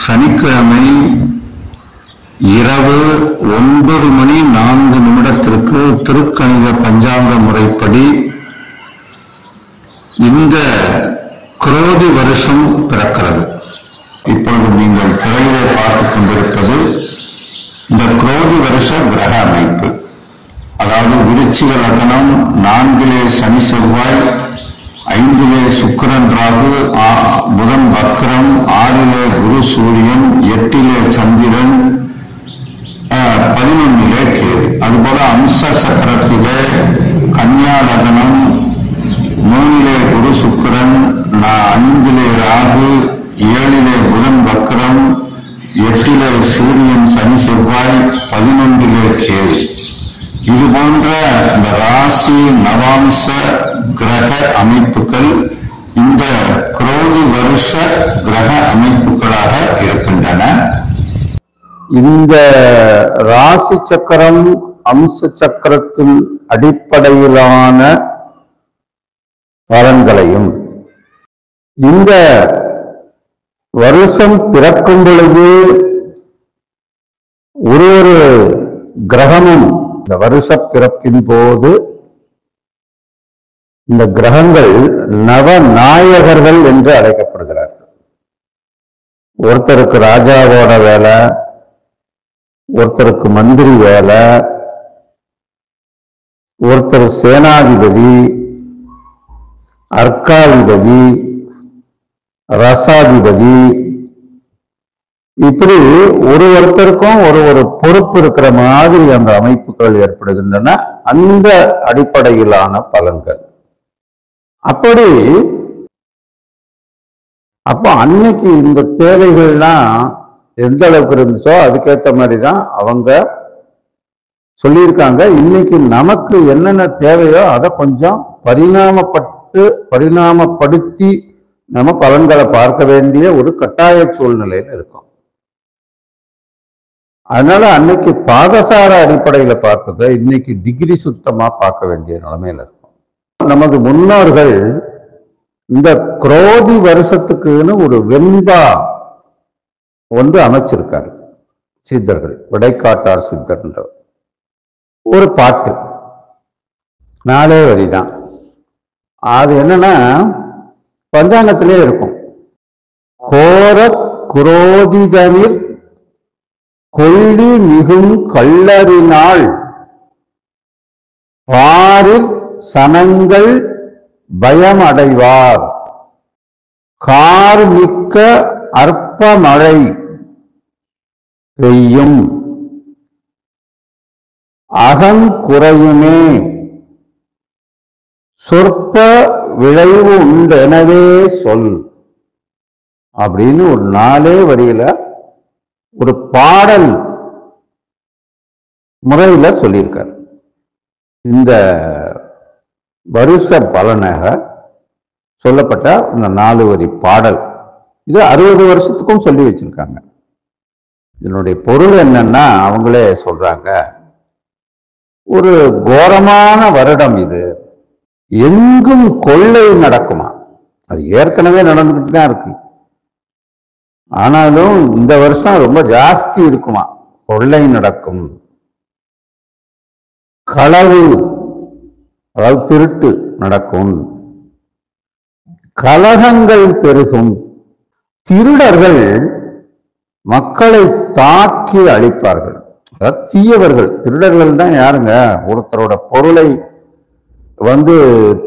சனிக்கிழமை இரவு 9:04 திருக்கணித பஞ்சாங்க முறைப்படி இந்த குரோதி வருஷம் பிறக்கிறது. இப்பொழுது நீங்கள் திரையிலே பார்த்துக் கொண்டிருப்பது இந்த குரோதி வருஷ கிரக அமைப்பு. அதாவது விருச்சிக லக்னம், 4 சனி செவ்வாய், 5 சுக்கிரன் ராகு, புதன் வக்ரம், 6 குரு சூரியன், 8 சந்திரன், 11 கேது. அதுபோல அம்ச சக்கரத்திலே கன்னியா லக்னம், 3 குரு சுக்கிரன், 5 ராகு, 7 புதன் வக்ரம், 8 சூரியன் சனி செவ்வாய், 11 கேது. இது போன்ற இந்த ராசி நவாம்ச கிரக அமைப்புகள் இந்த குரோதி வருஷ கிரக அமைப்புகளாக இருக்கின்றன. இந்த ராசி சக்கரம் அம்ச சக்கரத்தின் அடிப்படையிலான பலன்களையும் இந்த வருஷம் பிறக்கும் பொழுது ஒரு கிரகமும் இந்த வருஷ பிறப்பின் போது இந்த கிரகங்கள் நவநாயகர்கள் என்று அழைக்கப்படுகிறார்கள். ஒருத்தருக்கு ராஜாவோட வேலை, ஒருத்தருக்கு மந்திரி வேலை, ஒருத்தர் சேனாதிபதி, அர்க்காதிபதி, ரசாதிபதி, இப்படி ஒருத்தருக்கும் ஒரு பொறுப்பு இருக்கிற மாதிரி அந்த அமைப்புகள் ஏற்படுகின்றன. அந்த அடிப்படையிலான பலன்கள். அப்போ அன்னைக்கு இந்த தேவைகள்லாம் எந்த அளவுக்கு இருந்துச்சோ அதுக்கேற்ற மாதிரி தான் அவங்க சொல்லியிருக்காங்க. இன்னைக்கு நமக்கு என்னென்ன தேவையோ அதை கொஞ்சம் பரிணாமப்படுத்தி நம்ம பலன்களை பார்க்க வேண்டிய ஒரு கட்டாய சூழ்நிலையில இருக்கும். அதனால அன்னைக்கு பாதசார அடிப்படையில பார்த்ததை இன்னைக்கு டிகிரி சுத்தமா பார்க்க வேண்டிய நிலைமையில இருக்கும். நமது முன்னோர்கள் இந்த குரோதி வருஷத்துக்குன்னு ஒரு வெண்பா ஒன்று அமைச்சிருக்காரு. சித்தர்கள், விடைக்காட்டார் சித்தர்ன்ற ஒரு பாட்டு, 4 வரிதான். அது என்னன்னா பஞ்சாங்கத்திலே இருக்கும். கோர குரோதிதனில் கொள்ளி மிகும் கள்ளறினால் பாரில் சனங்கள் பயம் அடைவார். கார்மிக்க அற்ப மழை பெய்யும், அகங்குறையுமே, சொற்ப விளைவு உண்டெனவே சொல் அப்படின்னு ஒரு 4 வரியில ஒரு பாடல் முறையில சொல்லியிருக்கார். இந்த வருஷ பலனாக சொல்லப்பட்ட இந்த 4 வரி பாடல் இது 60 வருஷத்துக்கும் சொல்லி வச்சிருக்காங்க. இதனுடைய பொருள் என்னன்னா அவங்களே சொல்றாங்க, ஒரு கோரமான வருடம் இது, எங்கும் கொள்ளை நடக்குமா. அது ஏற்கனவே நடந்துகிட்டு தான் இருக்கு, ஆனாலும் இந்த வருஷம் ரொம்ப ஜாஸ்தி இருக்குமா, கொள்ளை நடக்கும். களவு, அதாவது திருட்டு நடக்கும். கலகங்கள் பெருகும். திருடர்கள் மக்களை தாக்கி அழிப்பார்கள். அதாவது தீயவர்கள். திருடர்கள் தான் யாருங்க, ஒருத்தரோட பொருளை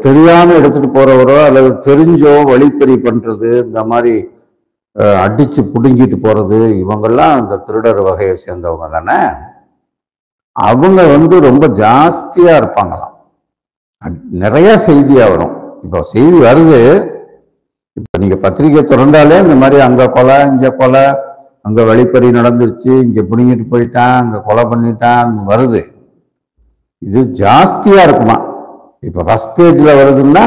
தெரியாம எடுத்துட்டு போறவரோ அல்லது தெரிஞ்சோ வழிப்பறி பண்றது, இந்த மாதிரி அடிச்சு புடுங்கிட்டு போறது, இவங்கெல்லாம் இந்த திருடர் வகையை சேர்ந்தவங்க தானே. அவங்க ரொம்ப ஜாஸ்தியா இருப்பாங்களாம். நிறைய செய்தியா வரும். இப்போ செய்தி வருது, இப்ப நீங்க பத்திரிகை திறந்தாலே இந்த மாதிரி அங்க கொலை, இங்க கொலை, அங்க வழிப்பறி நடந்துருச்சு, இங்க பிடுங்கிட்டு போயிட்டான், அங்க கொலை பண்ணிட்டான் வருது. இது ஜாஸ்தியா இருக்குமா. இப்ப ஃபர்ஸ்ட் பேஜ்ல வருதுன்னா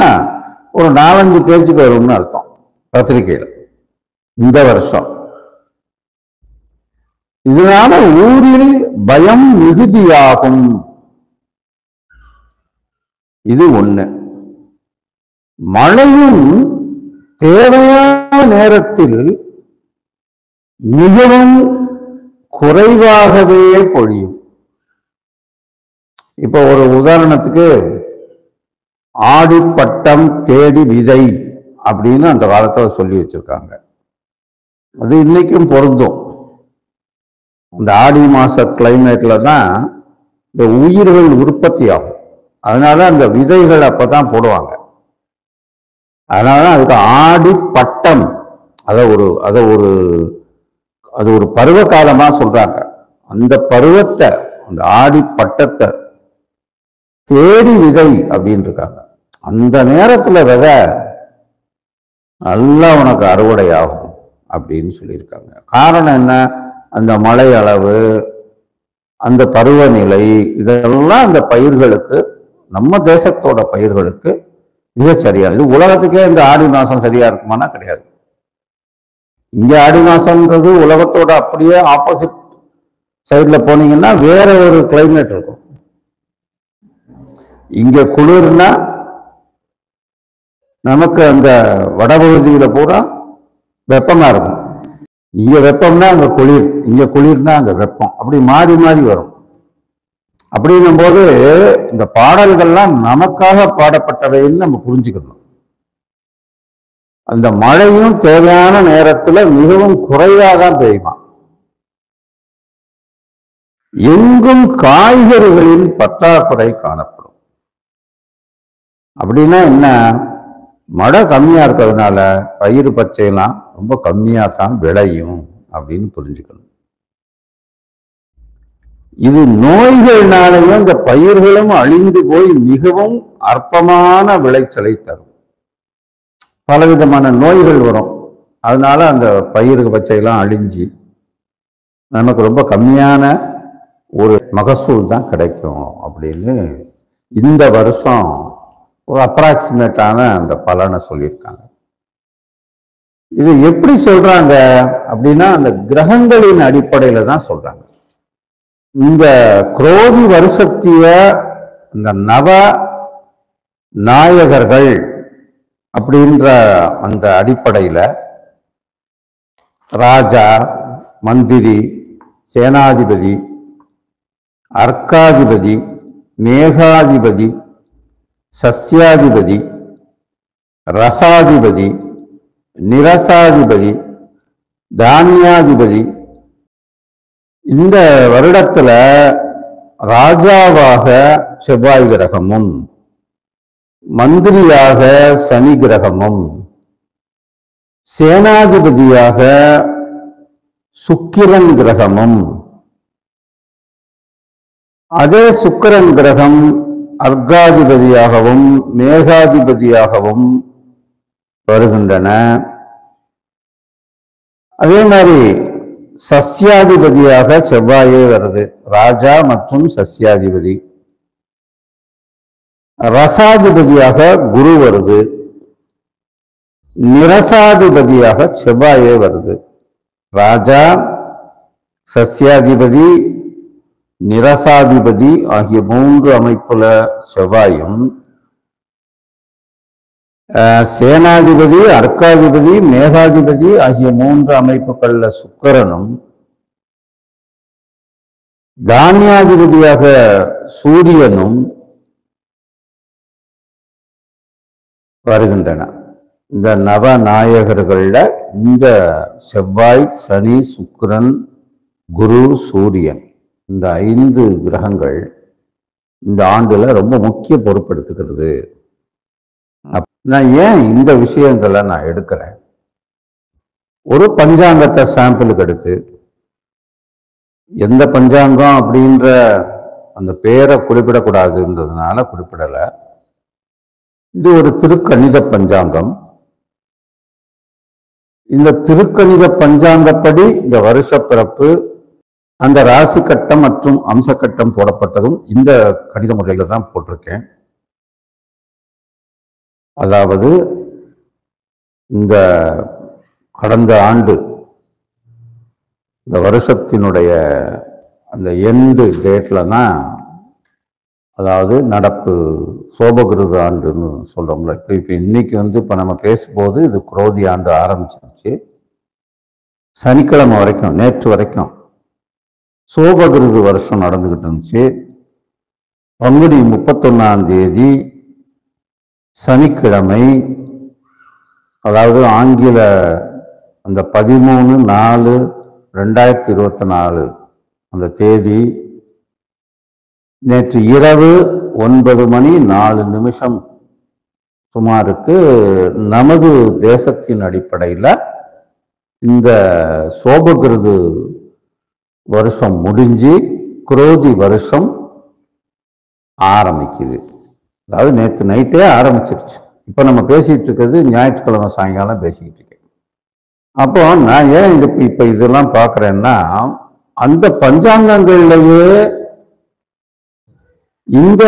ஒரு 4-5 பேஜுக்கு வரும்னு அர்த்தம் பத்திரிகையில இந்த வருஷம். இதனால ஊரில் பயம் மிகுதியாகும். இது ஒண்ணு. மழையும் தேவையான நேரத்தில் மிகவும் குறைவாகவே பொழியும். இப்போ ஒரு உதாரணத்துக்கு ஆடிப்பட்டம் தேடி விதை அப்படின்னு அந்த காலத்துல சொல்லி வச்சிருக்காங்க. அது இன்னைக்கும் பொருந்தும். இந்த ஆடி மாச கிளைமேட்ல தான் இந்த உயிர்கள் உற்பத்தி ஆகும். அதனால அந்த விதைகள் அப்பதான் போடுவாங்க. அதனாலதான் அதுக்கு ஆடி பட்டம் அது ஒரு பருவ காலமா சொல்றாங்க. அந்த பருவத்தை, அந்த ஆடி பட்டத்தை தேடி விதை அப்படின்னு இருக்காங்க. அந்த நேரத்துல விதை நல்லா உனக்கு அறுவடை ஆகும் அப்படின்னு சொல்லியிருக்காங்க. காரணம் என்ன? அந்த மழை அளவு, அந்த பருவநிலை, இதெல்லாம் அந்த பயிர்களுக்கு, நம்ம தேசத்தோட பயிர்களுக்கு மிகச் சரியானது. இது உலகத்துக்கே இந்த ஆடி மாசம் சரியா இருக்குமானா கிடையாது. இங்க ஆடி மாசம்ன்றது உலகத்தோட அப்படியே ஆப்போசிட் சைட்ல போனீங்கன்னா வேற ஒரு கிளைமேட் இருக்கும். இங்க குளிர்னா நமக்கு அந்த வடபகுதியில பூரா வெப்பமா இருக்கும். இங்க வெப்பம்னா அங்க குளிர், இங்க குளிர்னா அங்க வெப்பம், அப்படி மாறி மாறி வரும். அப்படின்னும் போது இந்த பாடல்கள்லாம் நமக்காக பாடப்பட்டவைன்னு நம்ம புரிஞ்சுக்கணும். அந்த மழையும் தேவையான நேரத்துல மிகவும் குறைவாதான் பெய்யுமா. எங்கும் காய்கறிகளின் பற்றாக்குறை காணப்படும். அப்படின்னா என்ன? மழை கம்மியா இருக்கிறதுனால பயிர் பச்சையெல்லாம் ரொம்ப கம்மியா தான் விளையும் அப்படின்னு புரிஞ்சுக்கணும். இது நோய்கள்னாலையும் இந்த பயிர்களும் அழிந்து போய் மிகவும் அற்பமான விளைச்சலை தரும். பலவிதமான நோய்கள் வரும். அதனால அந்த பயிர் பச்சையெல்லாம் அழிஞ்சு நமக்கு ரொம்ப கம்மியான ஒரு மகசூல் தான் கிடைக்கும் அப்படின்னு இந்த வருஷம் ஒரு அப்ராக்சிமேட்டான அந்த பலனை சொல்லியிருக்காங்க. இது எப்படி சொல்றாங்க அப்படின்னா அந்த கிரகங்களின் அடிப்படையில தான் சொல்றாங்க. இந்த குரோதி வருஷத்திய இந்த நவ நாயகர்கள் அப்படின்ற அந்த அடிப்படையில ராஜா, மந்திரி, சேனாதிபதி, அர்க்காதிபதி, மேகாதிபதி, சஸ்யாதிபதி, ரசாதிபதி, நிரசாதிபதி, தானியாதிபதி, இந்த வருடத்துல ராஜாவாக செவ்வாய் கிரகமும், மந்திரியாக சனி கிரகமும், சேனாதிபதியாக சுக்கிரன் கிரகமும், அதே சுக்கிரன் கிரகம் அர்க்காதிபதியாகவும் மேகாதிபதியாகவும் வருகின்றன. அதே மாதிரி சஸ்யாதிபதியாக செவ்வாயே வருது, ராஜா மற்றும் சஸ்யாதிபதி. ரசாதிபதியாக குரு வருது, நிரசாதிபதியாக செவ்வாயே வருது. ராஜா, சஸ்யாதிபதி, நிரசாதிபதி ஆகிய 3 அமைப்புல செவ்வாயும், சேனாதிபதி, அர்க்காதிபதி, மேகாதிபதி ஆகிய 3 அமைப்புகள்ல சுக்கிரனும், தானியாதிபதியாக சூரியனும் வருகின்றன. இந்த நவநாயகர்கள்ல இந்த செவ்வாய், சனி, சுக்கிரன், குரு, சூரியன், இந்த 5 கிரகங்கள் இந்த ஆண்டுல ரொம்ப முக்கிய பொறுப்பெடுத்துக்கிறது. நான் ஏன் இந்த விஷயங்களை நான் எடுக்கிறேன்? ஒரு பஞ்சாங்கத்தை சாம்பிளுக்கு எடுத்து, எந்த பஞ்சாங்கம் அப்படின்ற அந்த பேரை குறிப்பிடக்கூடாதுன்றதுனால குறிப்பிடல. இது ஒரு திருக்கணித பஞ்சாங்கம். இந்த திருக்கணித பஞ்சாங்கப்படி இந்த வருஷ பிறப்பு, அந்த ராசி கட்டம் மற்றும் அம்ச கட்டம் போடப்பட்டதும் இந்த கணித முறையில தான் போட்டிருக்கேன். அதாவது இந்த கடந்த ஆண்டு இந்த வருஷத்தினுடைய அந்த எண்டு டேட்ல தான், அதாவது நடப்பு சோபகிருத ஆண்டுன்னு சொல்றோம்ல. இப்போ இன்னைக்கு இப்போ நம்ம பேசும்போது இது குரோதி ஆண்டு ஆரம்பிச்சிருச்சு. சனிக்கிழமை வரைக்கும், நேற்று வரைக்கும் சோபகிருது வருஷம் நடந்துகிட்டு இருந்துச்சு. பங்குனி 31ஆம் தேதி சனிக்கிழமை, அதாவது ஆங்கில அந்த 13/4/2024 அந்த தேதி, நேற்று இரவு 9:04 சுமாருக்கு நமது தேசத்தின் அடிப்படையில் இந்த சோபகிருது வருஷம் முடிஞ்சு குரோதி வருஷம் ஆரம்பிக்குது. அதாவது நேற்று நைட்டே ஆரம்பிச்சிருச்சு. இப்போ நம்ம பேசிட்டு இருக்கிறது ஞாயிற்றுக்கிழமை சாயங்காலம் பேசிக்கிட்டு இருக்கேன். அப்போ நான் ஏன் இப்போ இதெல்லாம் பார்க்குறேன்னா, அந்த பஞ்சாங்கங்கள்லேயே இந்த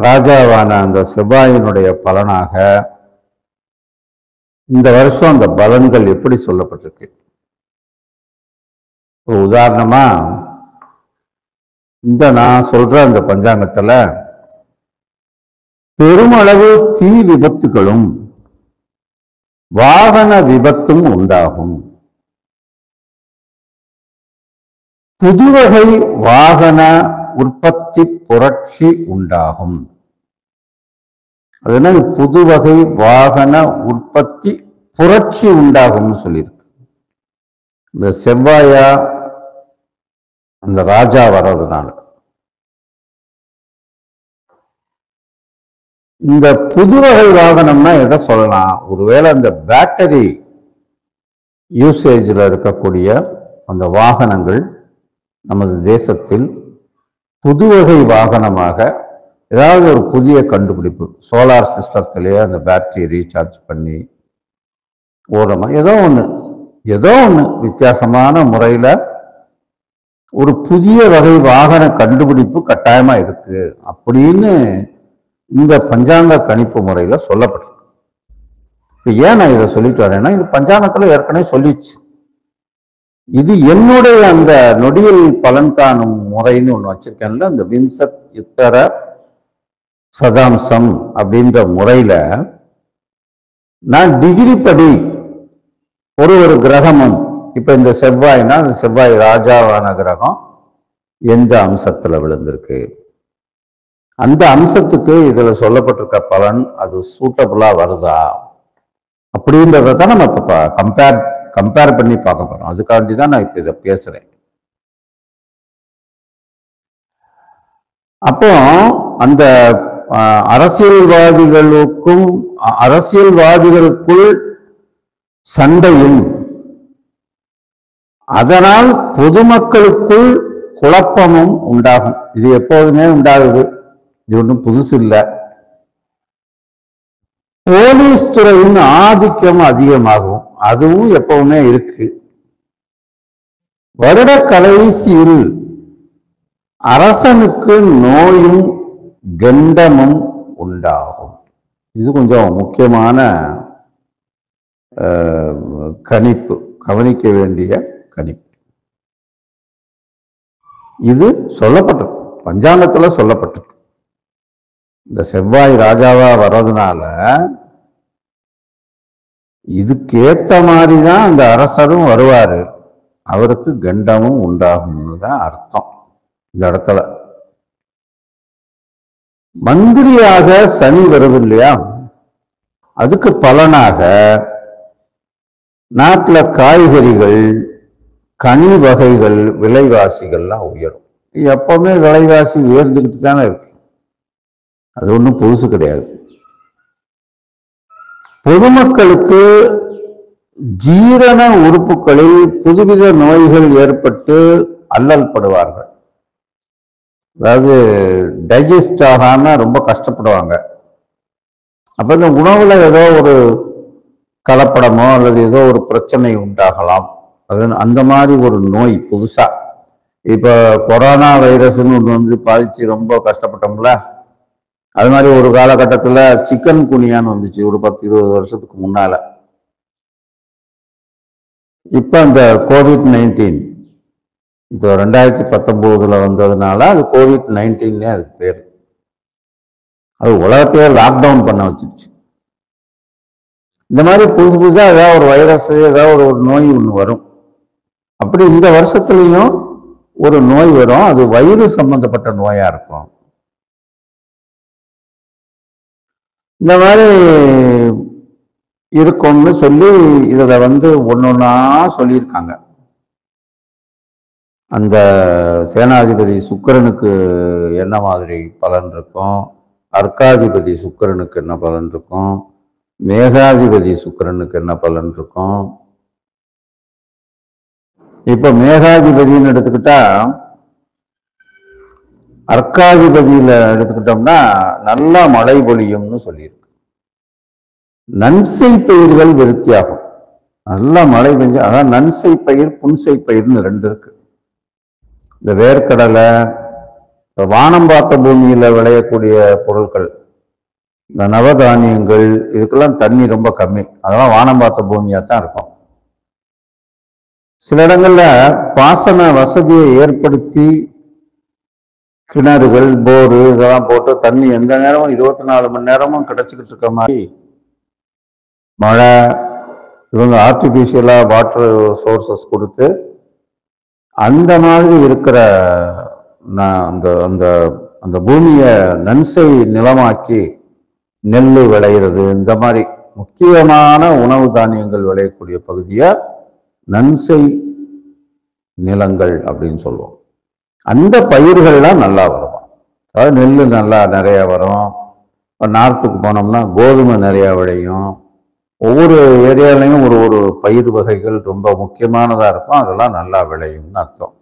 ராஜாவான அந்த செவ்வாயினுடைய பலனாக இந்த வருஷம் அந்த பலன்கள் எப்படி சொல்லப்பட்டிருக்கு. உதாரணமா இந்த நான் சொல்ற அந்த பஞ்சாங்கத்துல பெருமளவு தீ விபத்துகளும் வாகன விபத்தும் உண்டாகும். புதுவகை வாகன உற்பத்தி புரட்சி உண்டாகும். அது என்ன, புதுவகை வாகன உற்பத்தி புரட்சி உண்டாகும்னு சொல்லியிருக்கு. இந்த செவ்வாயா அந்த ராஜா வர்றதுனால இந்த புதுவகை வாகனம்னா எதை சொல்லலாம்? ஒருவேளை அந்த பேட்டரி யூசேஜில் இருக்கக்கூடிய அந்த வாகனங்கள் நமது தேசத்தில் புதுவகை வாகனமாக ஏதாவது ஒரு புதிய கண்டுபிடிப்பு, சோலார் சிஸ்டத்திலேயே அந்த பேட்டரியை ரீசார்ஜ் பண்ணி ஓடுறமா ஏதோ ஒன்று வித்தியாசமான முறையில் ஒரு புதிய வகை வாகன கண்டுபிடிப்பு கட்டாயமா இருக்கு அப்படின்னு இந்த பஞ்சாங்க கணிப்பு முறையில சொல்லப்பட்டிருக்கு. இப்போ ஏன் நான் இதை சொல்லிட்டு வரேன்னா, இது பஞ்சாங்கத்துல ஏற்கனவே சொல்லிச்சு. இது என்னுடைய அந்த நொடியில் பலன் காணும் முறைன்னு ஒன்று வச்சிருக்கேன்ல, அந்த விம்சத் யுத்தர சதாம்சம் அப்படின்ற முறையில நான் டிகிரி படி ஒரு கிரகமும், இப்ப இந்த செவ்வாய்னா அந்த செவ்வாய் ராஜாவான கிரகம் எந்த அம்சத்துல விழுந்திருக்கு, அந்த அம்சத்துக்கு இதுல சொல்லப்பட்டிருக்க பலன் அது சூட்டபுளா வருதா அப்படின்றத தான் நம்ம இப்ப கம்பேர் பண்ணி பார்க்க போறோம். அதுக்காண்டி தான் நான் இப்ப இதை பேசுறேன். அப்போ அந்த அரசியல்வாதிகளுக்குள் சண்டையும், அதனால் பொதுமக்களுக்குள் குழப்பமும் உண்டாகும். இது எப்போதுமே உண்டாகுது, இது ஒன்றும் புதுசு இல்லை. போலீஸ் துறையின் ஆதிக்கம் அதிகமாகும், அதுவும் எப்பவுமே இருக்கு. வருட கடைசியில் அரசனுக்கு நோயும் கண்டமும் உண்டாகும். இது கொஞ்சம் முக்கியமான கணிப்பு, கவனிக்க வேண்டிய கணிப்பு. இது சொல்லப்பட்டிருக்கு, பஞ்சாங்கத்துல சொல்லப்பட்டிருக்கு. இந்த செவ்வாய் ராஜாவா வர்றதுனால இதுக்கேத்த மாதிரிதான் அந்த அரசரும் வருவாரு, அவருக்கு கண்டமும் உண்டாகும்னு தான் அர்த்தம். இந்த இடத்துல மந்திரியாக சனி வருது இல்லையா, அதுக்கு பலனாக நாட்டுல காய்கறிகள், கனி வகைகள் விலைவாசிகள்லாம் உயரும். எப்பவுமே விலைவாசி உயர்ந்துகிட்டு தானே இருக்கு, அது ஒன்றும் புதுசு கிடையாது. பொதுமக்களுக்கு ஜீரண உறுப்புகளில் புதுவித நோய்கள் ஏற்பட்டு அல்லல் படுவார்கள். அதாவது டைஜஸ்ட் ஆகாம ரொம்ப கஷ்டப்படுவாங்க. அப்ப இந்த உணவுல ஏதோ ஒரு கலப்படமோ அல்லது ஏதோ ஒரு பிரச்சனை உண்டாகலாம். அது அந்த மாதிரி ஒரு நோய் புதுசா, இப்ப கொரோனா வைரஸ்ன்னு ஒன்று வந்து பாதிச்சு ரொம்ப கஷ்டப்பட்டோம்ல, அது மாதிரி ஒரு காலகட்டத்தில் சிக்கன் குனியான்னு வந்துச்சு ஒரு 10-20 வருஷத்துக்கு முன்னால. இப்ப அந்த COVID-19 இந்த 2019 வந்ததுனால அது COVID-19 அதுக்கு பேர். அது உலகத்தையே லாக்டவுன் பண்ண வச்சிருச்சு. இந்த மாதிரி புதுசு புதுசா ஏதாவது ஒரு வைரஸ், ஏதாவது ஒரு நோய் ஒன்று வரும். அப்படி இந்த வருஷத்துலயும் ஒரு நோய் வரும். அது வயிறு சம்பந்தப்பட்ட நோயா இருக்கும். இந்த மாதிரி இருக்கும்னு சொல்லி இதுல ஒன்னொன்னா சொல்லியிருக்காங்க. அந்த சேனாதிபதி சுக்கிரனுக்கு என்ன மாதிரி பலன் இருக்கும், அர்க்காதிபதி சுக்கிரனுக்கு என்ன பலன் இருக்கும், மேகாதிபதி சுக்கிரனுக்கு என்ன பலன் இருக்கும். இப்ப மேகாதிபதினு எடுத்துக்கிட்டா, அர்க்காதிபதியில எடுத்துக்கிட்டோம்னா நல்லா மழை பொழியும்னு சொல்லியிருக்கு. நன்சை பயிர்கள் விருத்தியாகும். நல்லா மழை பெஞ்சு, அதான் நன்சை பயிர் புன்சை பயிர்னு ரெண்டு இருக்கு. இந்த வேர்க்கடலை, வானம் பார்த்த பூமியில விளையக்கூடிய பொருட்கள், இந்த நவதானியங்கள், இதுக்கெல்லாம் தண்ணி ரொம்ப கம்மி. அதெல்லாம் வானம் பார்த்த பூமியா தான் இருக்கும். சில இடங்கள்ல பாசன வசதியை ஏற்படுத்தி கிணறுகள், போரு இதெல்லாம் போட்டு தண்ணி எந்த நேரமும் 24 மணி நேரமும் கிடைச்சிக்கிட்டு இருக்க மாதிரி மழை, இவங்க ஆர்டிபிஷியலா வாட்டர் சோர்சஸ் கொடுத்து அந்த மாதிரி இருக்கிற அந்த அந்த அந்த பூமியை நன்சை நிலமாக்கி நெல் விளையிறது, இந்த மாதிரி முக்கியமான உணவு தானியங்கள் விளையக்கூடிய பகுதியா நன்சை நிலங்கள் அப்படின்னு சொல்லுவோம். அந்த பயிர்கள்லாம் நல்லா வரும். அதாவது நெல் நல்லா நிறைய வரும். நார்த்துக்கு போனோம்னா கோதுமை நிறைய விளையும். ஒவ்வொரு ஏரியாலையும் ஒரு ஒரு பயிர் வகைகள் ரொம்ப முக்கியமானதா இருக்கும். அதெல்லாம் நல்லா விளையும்னு அர்த்தம்.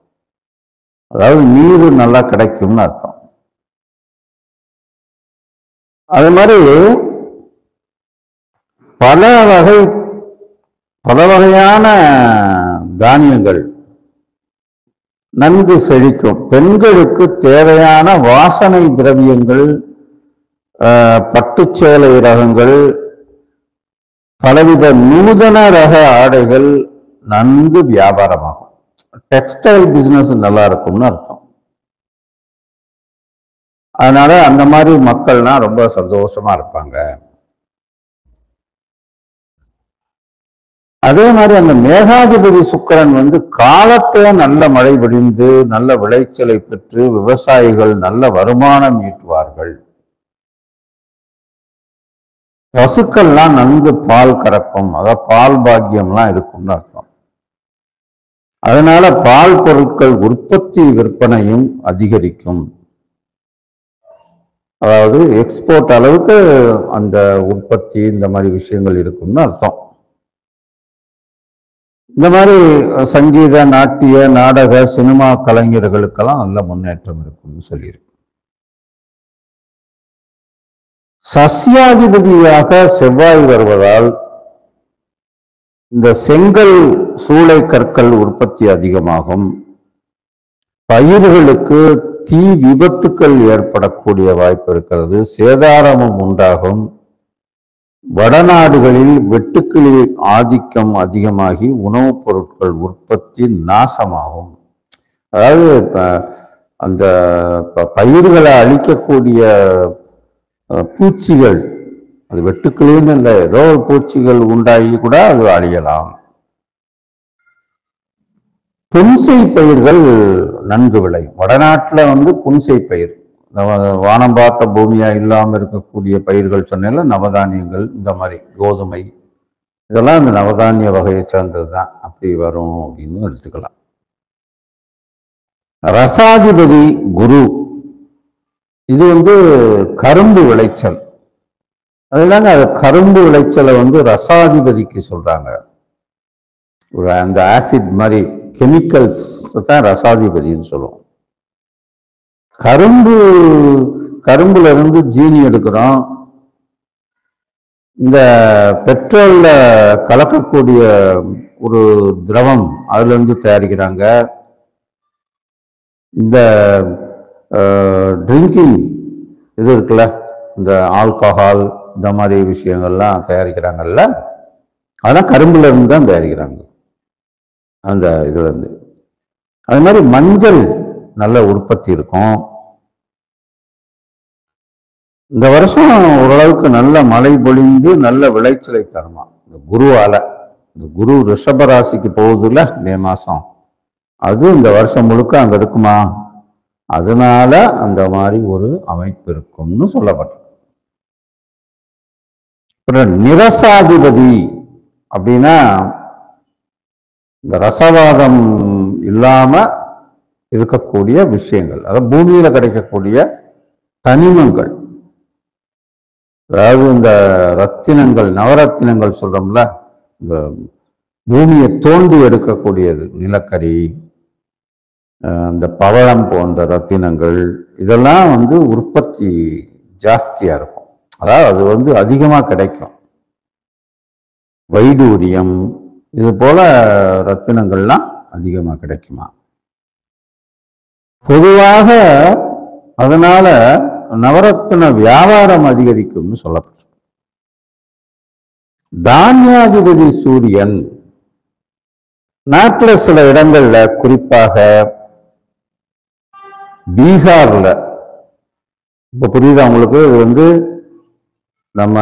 அதாவது நீர் நல்லா கிடைக்கும்னு அர்த்தம். அது மாதிரி பல வகையான தானியங்கள் நன்கு செழிக்கும். பெண்களுக்கு தேவையான வாசனை திரவியங்கள், பட்டுச்சேலை ரகங்கள், பலவித நூதன ரக ஆடைகள் நன்கு வியாபாரமாகும். டெக்ஸ்டைல் பிசினஸ் நல்லா இருக்கும்னு அர்த்தம். அதனால அந்த மாதிரி மக்கள்லாம் ரொம்ப சந்தோஷமா இருப்பாங்க. அதே மாதிரி அந்த மேகாதிபதி சுக்கிரன் காலத்தை நல்ல மழை பொழிந்து நல்ல விளைச்சலை பெற்று விவசாயிகள் நல்ல வருமானம் ஈட்டுவார்கள். பசுக்கள்லாம் நன்கு பால் கறக்கும். அதாவது பால் பாக்கியம்லாம் இருக்கும்னு அர்த்தம். அதனால பால் பொருட்கள் உற்பத்தி விற்பனையும் அதிகரிக்கும். அதாவது எக்ஸ்போர்ட் அளவுக்கு அந்த உற்பத்தி இந்த மாதிரி விஷயங்கள் இருக்கும்னு அர்த்தம். இந்த மாதிரி சங்கீத, நாட்டிய, நாடக, சினிமா கலைஞர்களுக்கெல்லாம் நல்ல முன்னேற்றம் இருக்கும்னு சொல்லியிருக்கு. சஸ்யாதிபதியாக செவ்வாய் வருவதால் இந்த செங்கல், சூளை கற்கள் உற்பத்தி அதிகமாகும். பயிர்களுக்கு தீ விபத்துக்கள் ஏற்படக்கூடிய வாய்ப்பு இருக்கிறது. சேதாரமும் உண்டாகும். வடநாடுகளில் வெட்டுக்கிளி ஆதிக்கம் அதிகமாகி உணவுப் பொருட்கள் உற்பத்தி நாசமாகும். அதாவது அந்த பயிர்களை அழிக்கக்கூடிய பூச்சிகள், அது வெட்டுக்கிளின்னு இல்லை, ஏதோ பூச்சிகள் உண்டாகி கூட அது அழியலாம். புன்சை பயிர்கள் நன்கு விளையும். வடநாட்டில் புன்சை பயிர், வானம் பார்த்த பூமியா இல்லாமல் இருக்கக்கூடிய பயிர்கள் சொன்னால நவதானியங்கள், இந்த மாதிரி கோதுமை, இதெல்லாம் இந்த நவதானிய வகையை சேர்ந்தது தான். அப்படி வரும் அப்படின்னு எடுத்துக்கலாம். ரசாதிபதி குரு, இது கரும்பு விளைச்சல். அதுதாங்க, அது கரும்பு விளைச்சலை ரசாதிபதிக்கு சொல்றாங்க. அந்த ஆசிட் மாதிரி கெமிக்கல்ஸ் தான் ரசாதிபதினு சொல்லுவோம். கரும்புல இருந்து ஜீனி எடுக்கிறோம். இந்த பெட்ரோல்ல கலக்கக்கூடிய ஒரு திரவம் அதுல இருந்து தயாரிக்கிறாங்க. இந்த ட்ரிங்கிங் இது இருக்குல்ல, இந்த ஆல்கஹால், இந்த மாதிரி விஷயங்கள்லாம் தயாரிக்கிறாங்கல்ல, அதெல்லாம் கரும்புல இருந்து தான் தயாரிக்கிறாங்க. அந்த இதுல இருந்து அது மாதிரி மஞ்சள் நல்ல உற்பத்தி இருக்கும். இந்த வருஷம் ஓரளவுக்கு நல்ல மழை பொழிந்து நல்ல விளைச்சலை தருமா. இந்த குருவால. இந்த குரு ரிஷப ராசிக்கு போகுதுல மே மாசம், அது இந்த வருஷம் முழுக்க அங்க இருக்குமா, அதனால அந்த மாதிரி ஒரு அமைப்பு இருக்கும்னு சொல்லப்பட்டிருக்கு. நிரசாதிபதி அப்படின்னா இந்த ரசவாதம் இல்லாம இருக்கக்கூடிய விஷயங்கள், அதாவது பூமியில கிடைக்கக்கூடிய தனிமங்கள், அதாவது இந்த ரத்தினங்கள், நவரத்தினங்கள் சொல்றோம்ல, இந்த பூமியை தோண்டி எடுக்கக்கூடியது, நிலக்கரி, இந்த பவளம் போன்ற ரத்தினங்கள், இதெல்லாம் உற்பத்தி ஜாஸ்தியா இருக்கும். அதாவது அது அதிகமா கிடைக்கும். வைடூரியம், இது போல ரத்தினங்கள்லாம் அதிகமா கிடைக்குமா. பொதுவாக அதனால நவரத்தின வியாபாரம் அதிகரிக்கும்னு சொல்லப்பட்டிருக்கு. தானியாதிபதி சூரியன் நாட்டுல சில இடங்கள்ல, குறிப்பாக பீகார்ல, இப்ப புரியுதா உங்களுக்கு, இது நம்ம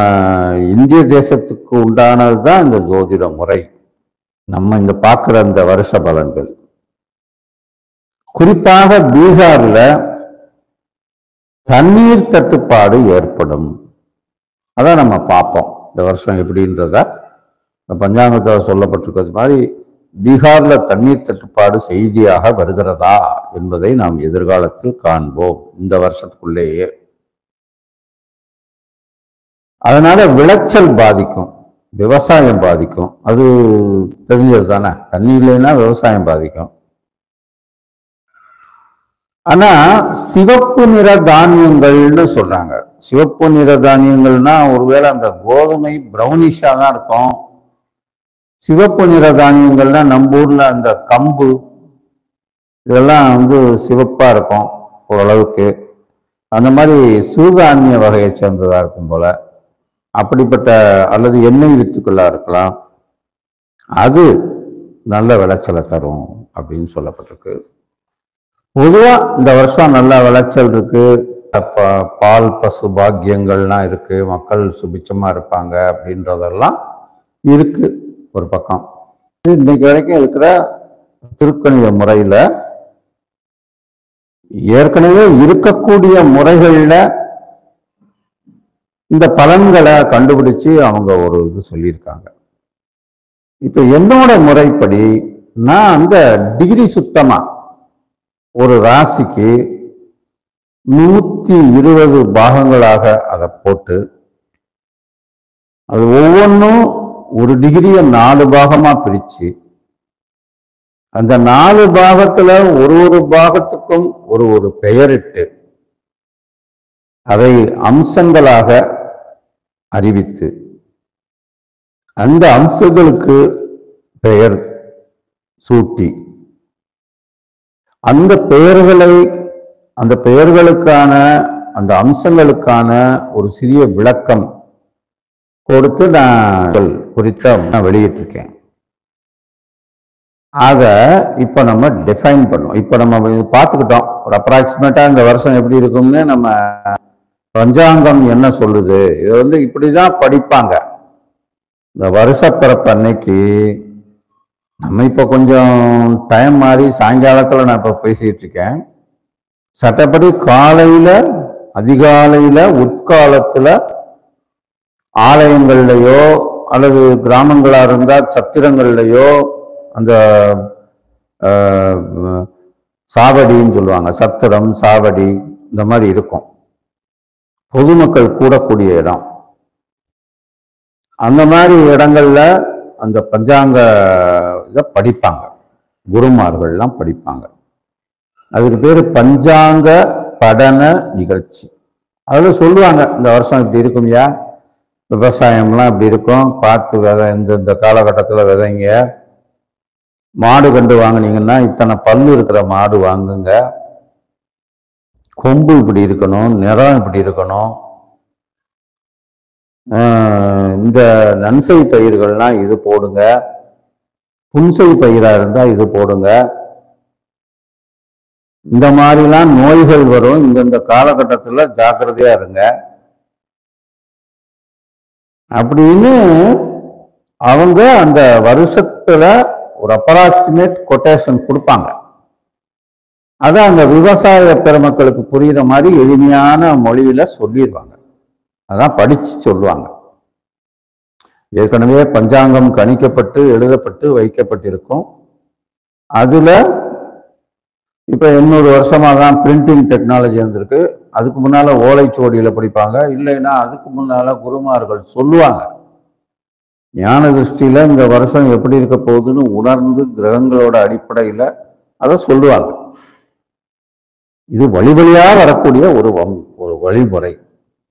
இந்திய தேசத்துக்கு உண்டானதுதான் இந்த ஜோதிட முறை. நம்ம இந்த பார்க்கிற இந்த வருஷ பலன்கள், குறிப்பாக பீகார்ல தண்ணீர் தட்டுப்பாடு ஏற்படும். அதான் நம்ம பார்ப்போம் இந்த வருஷம் எப்படின்றத. இந்த பஞ்சாங்கத்தில் சொல்லப்பட்டிருக்கிறது மாதிரி பீகார்ல தண்ணீர் தட்டுப்பாடு செய்தியாக வருகிறதா என்பதை நாம் எதிர்காலத்தில் காண்போம், இந்த வருஷத்துக்குள்ளேயே. அதனால விளைச்சல் பாதிக்கும், விவசாயம் பாதிக்கும். அது தெரிஞ்சது தானே, தண்ணி இல்லைன்னா விவசாயம் பாதிக்கும். ஆனா சிவப்பு நிற தானியங்கள்னு சொல்றாங்க. சிவப்பு நிற தானியங்கள்னா ஒருவேளை அந்த கோதுமை பிரௌனிஷா தான் இருக்கும். சிவப்பு நிற தானியங்கள்னா நம்ம ஊர்ல அந்த கம்பு, இதெல்லாம் சிவப்பா இருக்கும் ஓரளவுக்கு. அந்த மாதிரி சிறுதானிய வகையை சேர்ந்ததா இருக்கும் போல. அப்படிப்பட்ட, அல்லது எண்ணெய் வித்துக்களா இருக்கலாம், அது நல்ல விளைச்சலை தரும் அப்படின்னு சொல்லப்பட்டிருக்கு. பொதுவா இந்த வருஷம் நல்ல விளைச்சல் இருக்கு, பால் பசு பாக்கியங்கள்லாம் இருக்கு, மக்கள் சுபிச்சமா இருப்பாங்க அப்படின்றதெல்லாம் இருக்கு ஒரு பக்கம். இன்னைக்கு வரைக்கும் இருக்கிற திருக்கணித முறையில ஏற்கனவே இருக்கக்கூடிய முறைகள்ல இந்த பலன்களை கண்டுபிடிச்சு அவங்க ஒரு இது சொல்லியிருக்காங்க. இப்ப என்னோட முறைப்படி நான் அந்த டிகிரி சுத்தமா ஒரு ராசிக்கு 120 பாகங்களாக அதை போட்டு, அது ஒவ்வொன்றும் ஒரு டிகிரியை 4 பாகமா பிரிச்சு, அந்த 4 பாகத்துல ஒரு பாகத்துக்கும் ஒரு பெயரிட்டு, அதை அம்சங்களாக அறிவித்து, அந்த அம்சங்களுக்கு பெயர் சூட்டி, அந்த பெயர்களுக்கான அந்த அம்சங்களுக்கான ஒரு சிறிய விளக்கம் கொடுத்து நான் குறித்த வெளியிட்டிருக்கேன். அத இப்ப நம்ம டிஃபைன் பண்ணோம். இப்ப நம்ம பார்த்துக்கிட்டோம் ஒரு அப்ராக்சிமேட்டா இந்த வருஷம் எப்படி இருக்கும்னு. நம்ம பஞ்சாங்கம் என்ன சொல்லுது, இது இப்படிதான் படிப்பாங்க. இந்த வருஷ பிறப்பு அன்னைக்கு நம்ம இப்ப கொஞ்சம் டைம் மாறி சாயங்காலத்துல நான் இப்ப பேசிட்டு இருக்கேன். சட்டப்படி காலையில, அதிகாலையில, உட்காலத்துல ஆலயங்கள்லயோ அல்லது கிராமங்களா இருந்தா சத்திரங்கள்லயோ அந்த சாவடின்னு சொல்லுவாங்க, சத்திரம் சாவடி இந்த மாதிரி இருக்கும், பொதுமக்கள் கூடக்கூடிய இடம். அந்த மாதிரி இடங்கள்ல அந்த பஞ்சாங்க இதை படிப்பாங்க, குருமார்கள்லாம் படிப்பாங்க. அதுக்கு பேரு பஞ்சாங்க படன நிகழ்ச்சி. அதுல சொல்லுவாங்க இந்த வருஷம் இப்படி இருக்கும்யா, விவசாயம்லாம் இப்படி இருக்கும், பார்த்து விதை இந்த காலகட்டத்தில் விதைங்க, மாடு கண்டு வாங்கினீங்கன்னா இத்தனை பல்லு இருக்கிற மாடு வாங்குங்க, கொம்பு இப்படி இருக்கணும், நிறம் இப்படி இருக்கணும், இந்த நன்சை பயிர்கள்லாம் இது போடுங்க, புன்சை பயிரா இருந்தா இது போடுங்க, இந்த மாதிரிலாம் நோய்கள் வரும், இந்த காலகட்டத்தில் ஜாக்கிரதையா இருங்க அப்படின்னு அவங்க அந்த வருஷத்துல ஒரு அப்ராக்சிமேட் கொட்டேஷன் கொடுப்பாங்க. அதை அந்த விவசாய பெருமக்களுக்கு புரியுற மாதிரி எளிமையான மொழியில சொல்லிடுவாங்க. அதான் படிச்சு சொல்லுவாங்க. ஏற்கனவே பஞ்சாங்கம் கணிக்கப்பட்டு எழுதப்பட்டு வைக்கப்பட்டிருக்கும். அதுல இப்ப 800 வருஷமா தான் பிரிண்டிங் டெக்னாலஜி இருந்திருக்கு. அதுக்கு முன்னால ஓலைச்சுவடியில படிப்பாங்க, இல்லைன்னா அதுக்கு முன்னால குருமார்கள் சொல்லுவாங்க. ஞான திருஷ்டியில இந்த வருஷம் எப்படி இருக்க போகுதுன்னு உணர்ந்து கிரகங்களோட அடிப்படையில அதை சொல்லுவாங்க. இது வழி வழியா வரக்கூடிய ஒரு வழிமுறை.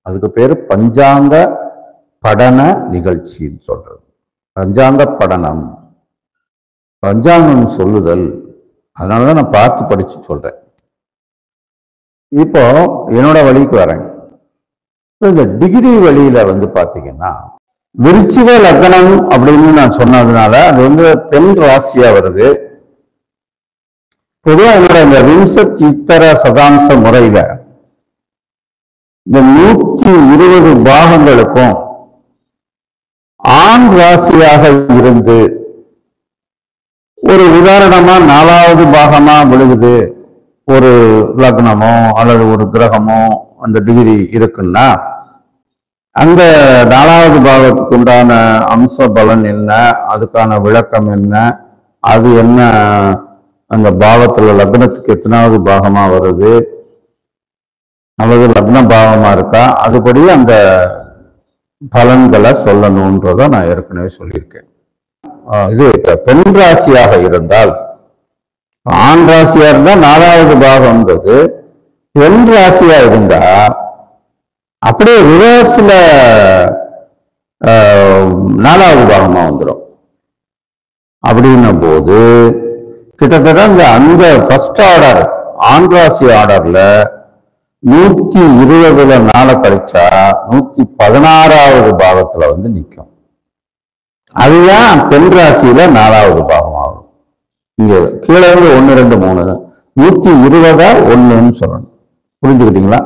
அதுக்கு பேரு பஞ்சாங்க படன நிகழ்ச்சின்னு சொல்றது. பஞ்சாங்க படனம், பஞ்சாங்கம் சொல்லுதல். அதனாலதான் நான் பார்த்து படிச்சு சொல்றேன். இப்போ என்னோட வழிக்கு வரேன். இந்த டிகிரி வழியில பாத்தீங்கன்னா விருச்சிக லக்னம் அப்படின்னு நான் சொன்னதுனால அது பெண் ராசியா வருது. பொதுவாக என்னோட இந்த விம்சத் இத்தர சதாம்ச முறையில இந்த 120 பாகங்களுக்கும் ஆண் ராசியாக இருந்து ஒரு உதாரணமா 4வது பாகமா விழுகுது ஒரு லக்னமோ அல்லது ஒரு கிரகமோ அந்த டிகிரி இருக்குன்னா அந்த 4வது பாகத்துக்கு உண்டான அம்ச பலன் என்ன, அதுக்கான விளக்கம் என்ன, அது என்ன, அந்த பாவத்துல லக்னத்துக்கு எத்தனாவது பாகமா வருது அல்லது லக்ன பாவமா இருக்கா, அதுபடி அந்த பலன்களை சொல்லணும்ன்றத நான் ஏற்கனவே சொல்லியிருக்கேன். இது பெண் ராசியாக இருந்தால், ஆண் ராசியா இருந்தா 4வது பாகம்ன்றது, பெண் ராசியா இருந்தா அப்படியே ரிவர்ஸ்ல 4வது பாகமா வந்துடும். அப்படின்னும் போது கிட்டத்தட்ட அந்த ஃபர்ஸ்ட் ஆர்டர் ஆண் ராசி ஆர்டர்ல 120ல 4 கழிச்சா 116வது பாகத்துல நிற்கும். அதுதான் பெண் ராசியில 4வது பாகம் ஆகும். இங்க கீழே 1 2 3 120 1ன்னு சொல்லணும். புரிஞ்சுக்கிட்டீங்களா?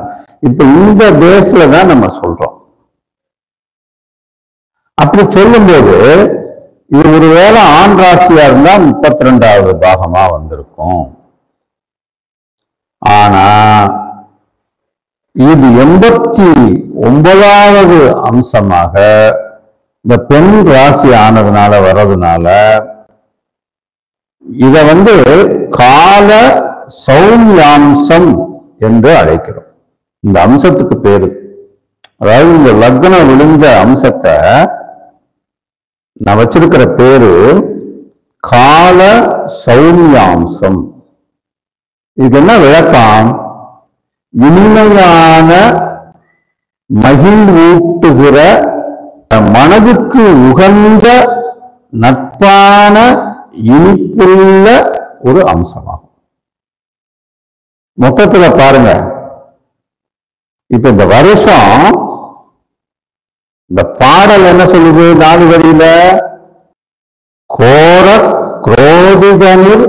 இப்ப இந்த பேஸ்ல தான் நம்ம சொல்றோம். அப்படி சொல்லும்போது இது ஒருவேளை ஆண் ராசியா இருந்தா 32வது பாகமா வந்திருக்கும். ஆனா இது 89வது அம்சமாக இந்த பெண் ராசி ஆனதுனால வர்றதுனால இத கால சௌமியாம்சம் என்று அழைக்கிறோம். இந்த அம்சத்துக்கு பேரு, அதாவது இந்த லக்னம் விழுந்த அம்சத்தை நான் வச்சிருக்கிற பேரு கால சௌமியாம்சம். இதுக்கு என்ன விளக்கம்? இனிமையான மகிழ்வூட்டுகிற மனதுக்கு உகந்த நட்பான இனிப்புள்ள ஒரு அம்சமாகும். மொத்தத்துல பாருங்க, இப்ப இந்த வருஷம் இந்த பாடல் என்ன சொல்லுது? 4 வரியில கோர குரோதிதனில்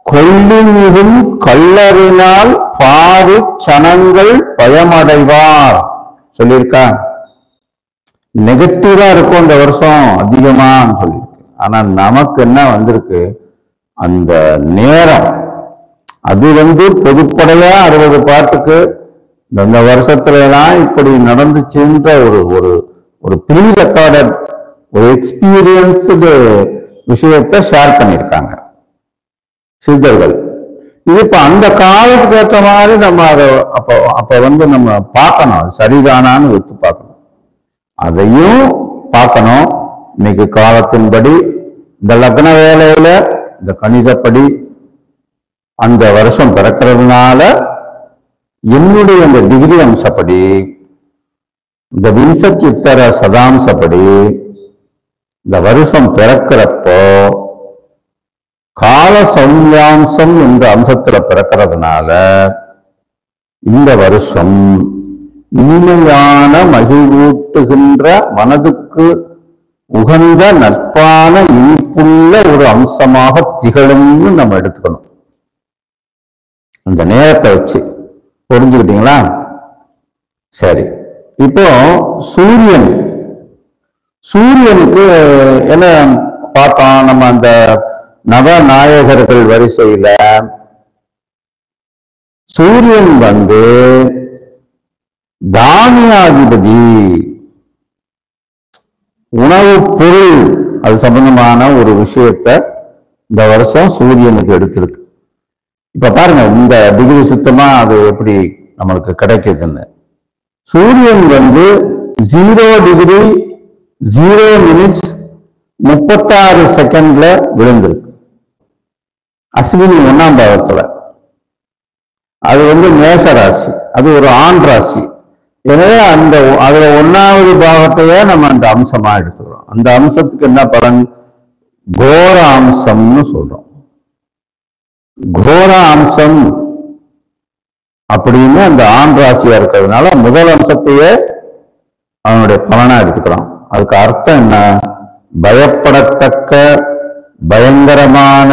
கொல்லுமிகும் கல்லறினால் பாரு சனங்கள் பயமடைவார் சொல்லியிருக்கா. நெகட்டிவா இருக்கும் இந்த வருஷம் அதிகமான்னு சொல்லியிருக்கு. ஆனா நமக்கு என்ன வந்திருக்கு? அந்த நேரம் அது பொதுப்படையா 60 பாட்டுக்கு இந்த வருஷத்துல எல்லாம் இப்படி நடந்துச்சுன்ற ஒரு ப்ரீ ரெக்கார்டட் ஒரு எக்ஸ்பீரியன்ஸ்டு விஷயத்தை ஷேர் பண்ணியிருக்காங்க சித்தர்கள். இது இப்ப அந்த காலத்துக்கு ஏற்ற மாதிரி நம்ம அதை அப்ப நம்ம பார்க்கணும், அது சரிதானான்னு ஒத்து பார்க்கணும். அதையும் பார்க்கணும். இன்னைக்கு காலத்தின்படி இந்த லக்ன வேலையில இந்த கணிதப்படி அந்த வருஷம் பிறக்கிறதுனால என்னுடைய அந்த டிகிரி அம்சப்படி இந்த விம்சத் இத்தர சதாம்சப்படி இந்த வருஷம் பிறக்கிறப்போ கால சௌமியாம்சம் என்ற அம்சத்துல பிறக்கிறதுனால இந்த வருஷம் இனிமையான மகிழ்வூட்டுகின்ற மனதுக்கு உகந்த நட்பான இனிப்புள்ள ஒரு அம்சமாக திகழும்னு நம்ம எடுத்துக்கணும். அந்த நேரத்தை வச்சு புரிஞ்சுக்கிட்டீங்களா? சரி, இப்போ சூரியனுக்கு என்ன பார்த்தோம் நம்ம அந்த நவநாயகர்கள் வரிசையில சூரியன் தானியாதிபதி, உணவு பொருள் அது சம்பந்தமான ஒரு விஷயத்த இந்த வருஷம் சூரியனுக்கு எடுத்திருக்கு. இப்ப பாருங்க இந்த டிகிரி சுத்தமா அது எப்படி நம்மளுக்கு கிடைக்குதுன்னு. சூரியன் 0 டிகிரி 0 மினிட்ஸ் 36 செகண்ட்ல விழுந்திருக்கு அஸ்வினி 1ஆம் பாவத்துல. அது மேஷ ராசி, அது ஒரு ஆண் ராசி. எனவே அதுல 1வது பாவத்தையே நம்ம அந்த அம்சமா எடுத்துக்கிறோம். அந்த அம்சத்துக்கு என்ன பலன்? கோர அம்சம்னு சொல்றோம். கோர அம்சம் அப்படின்னு அந்த ஆண் ராசியா இருக்கிறதுனால முதல் அம்சத்தையே அவனுடைய பலனா எடுத்துக்கிறான். அதுக்கு அர்த்தம் என்ன? பயப்படத்தக்க பயங்கரமான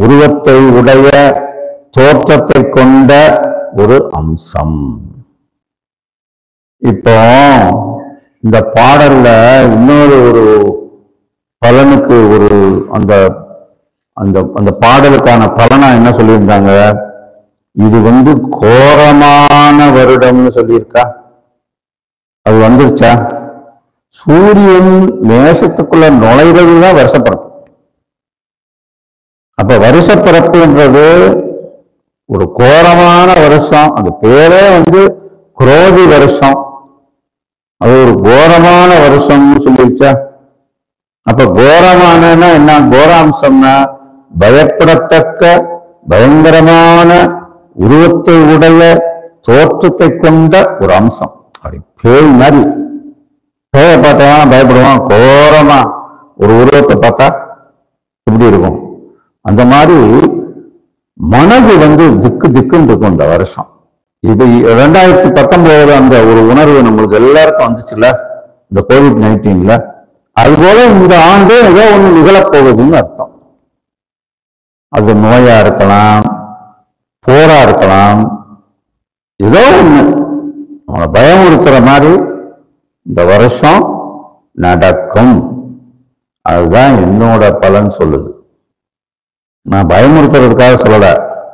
உருவத்தை உடைய தோற்றத்தை கொண்ட ஒரு அம்சம். இப்போ இந்த பாடல்ல இன்னொரு ஒரு பலனுக்கு ஒரு அந்த அந்த அந்த பாடலுக்கான பலனா என்ன சொல்லியிருந்தாங்க? இது கோரமான வருடம்னு சொல்லியிருக்கா. அது வந்துருச்சா? சூரியன் மேஷத்துக்குள்ள நுழைறதுதான் வருஷப்பிறப்பு. அப்ப வருஷப்பிறப்புன்றது ஒரு கோரமான வருஷம். அது பேரே குரோதி வருஷம். அது ஒரு கோரமான வருஷம்னு சொல்லிருச்சா? அப்ப கோரமான என்ன? கோராம்சம்னா பயப்படத்தக்க பயங்கரமான உருவத்தை உடைய தோற்றத்தை கொண்ட ஒரு அம்சம். அப்படி பேய் மாதிரி பேய பார்த்தா பயப்படுவான். கோரமா ஒரு உருவத்தை பார்த்தா எப்படி இருக்கும்? அந்த மாதிரி மனது திக்கு திக்குன்னு இருக்கும் இந்த வருஷம். இது 2019 அந்த ஒரு உணர்வு நம்மளுக்கு எல்லாருக்கும் வந்துச்சுல்ல, இந்த COVID-19. அதுபோல இந்த ஆண்டு ஏதோ ஒண்ணு நிகழப்போகுதுன்னு அர்த்தம். அது நோயா இருக்கலாம், போரா இருக்கலாம், ஏதோ ஒண்ணு அவனை பயமுறுத்துற மாதிரி இந்த வருஷம் நடக்கும். அதுதான் என்னோட பலன் சொல்லுது. நான் பயமுறுத்துறதுக்காக சொல்லல,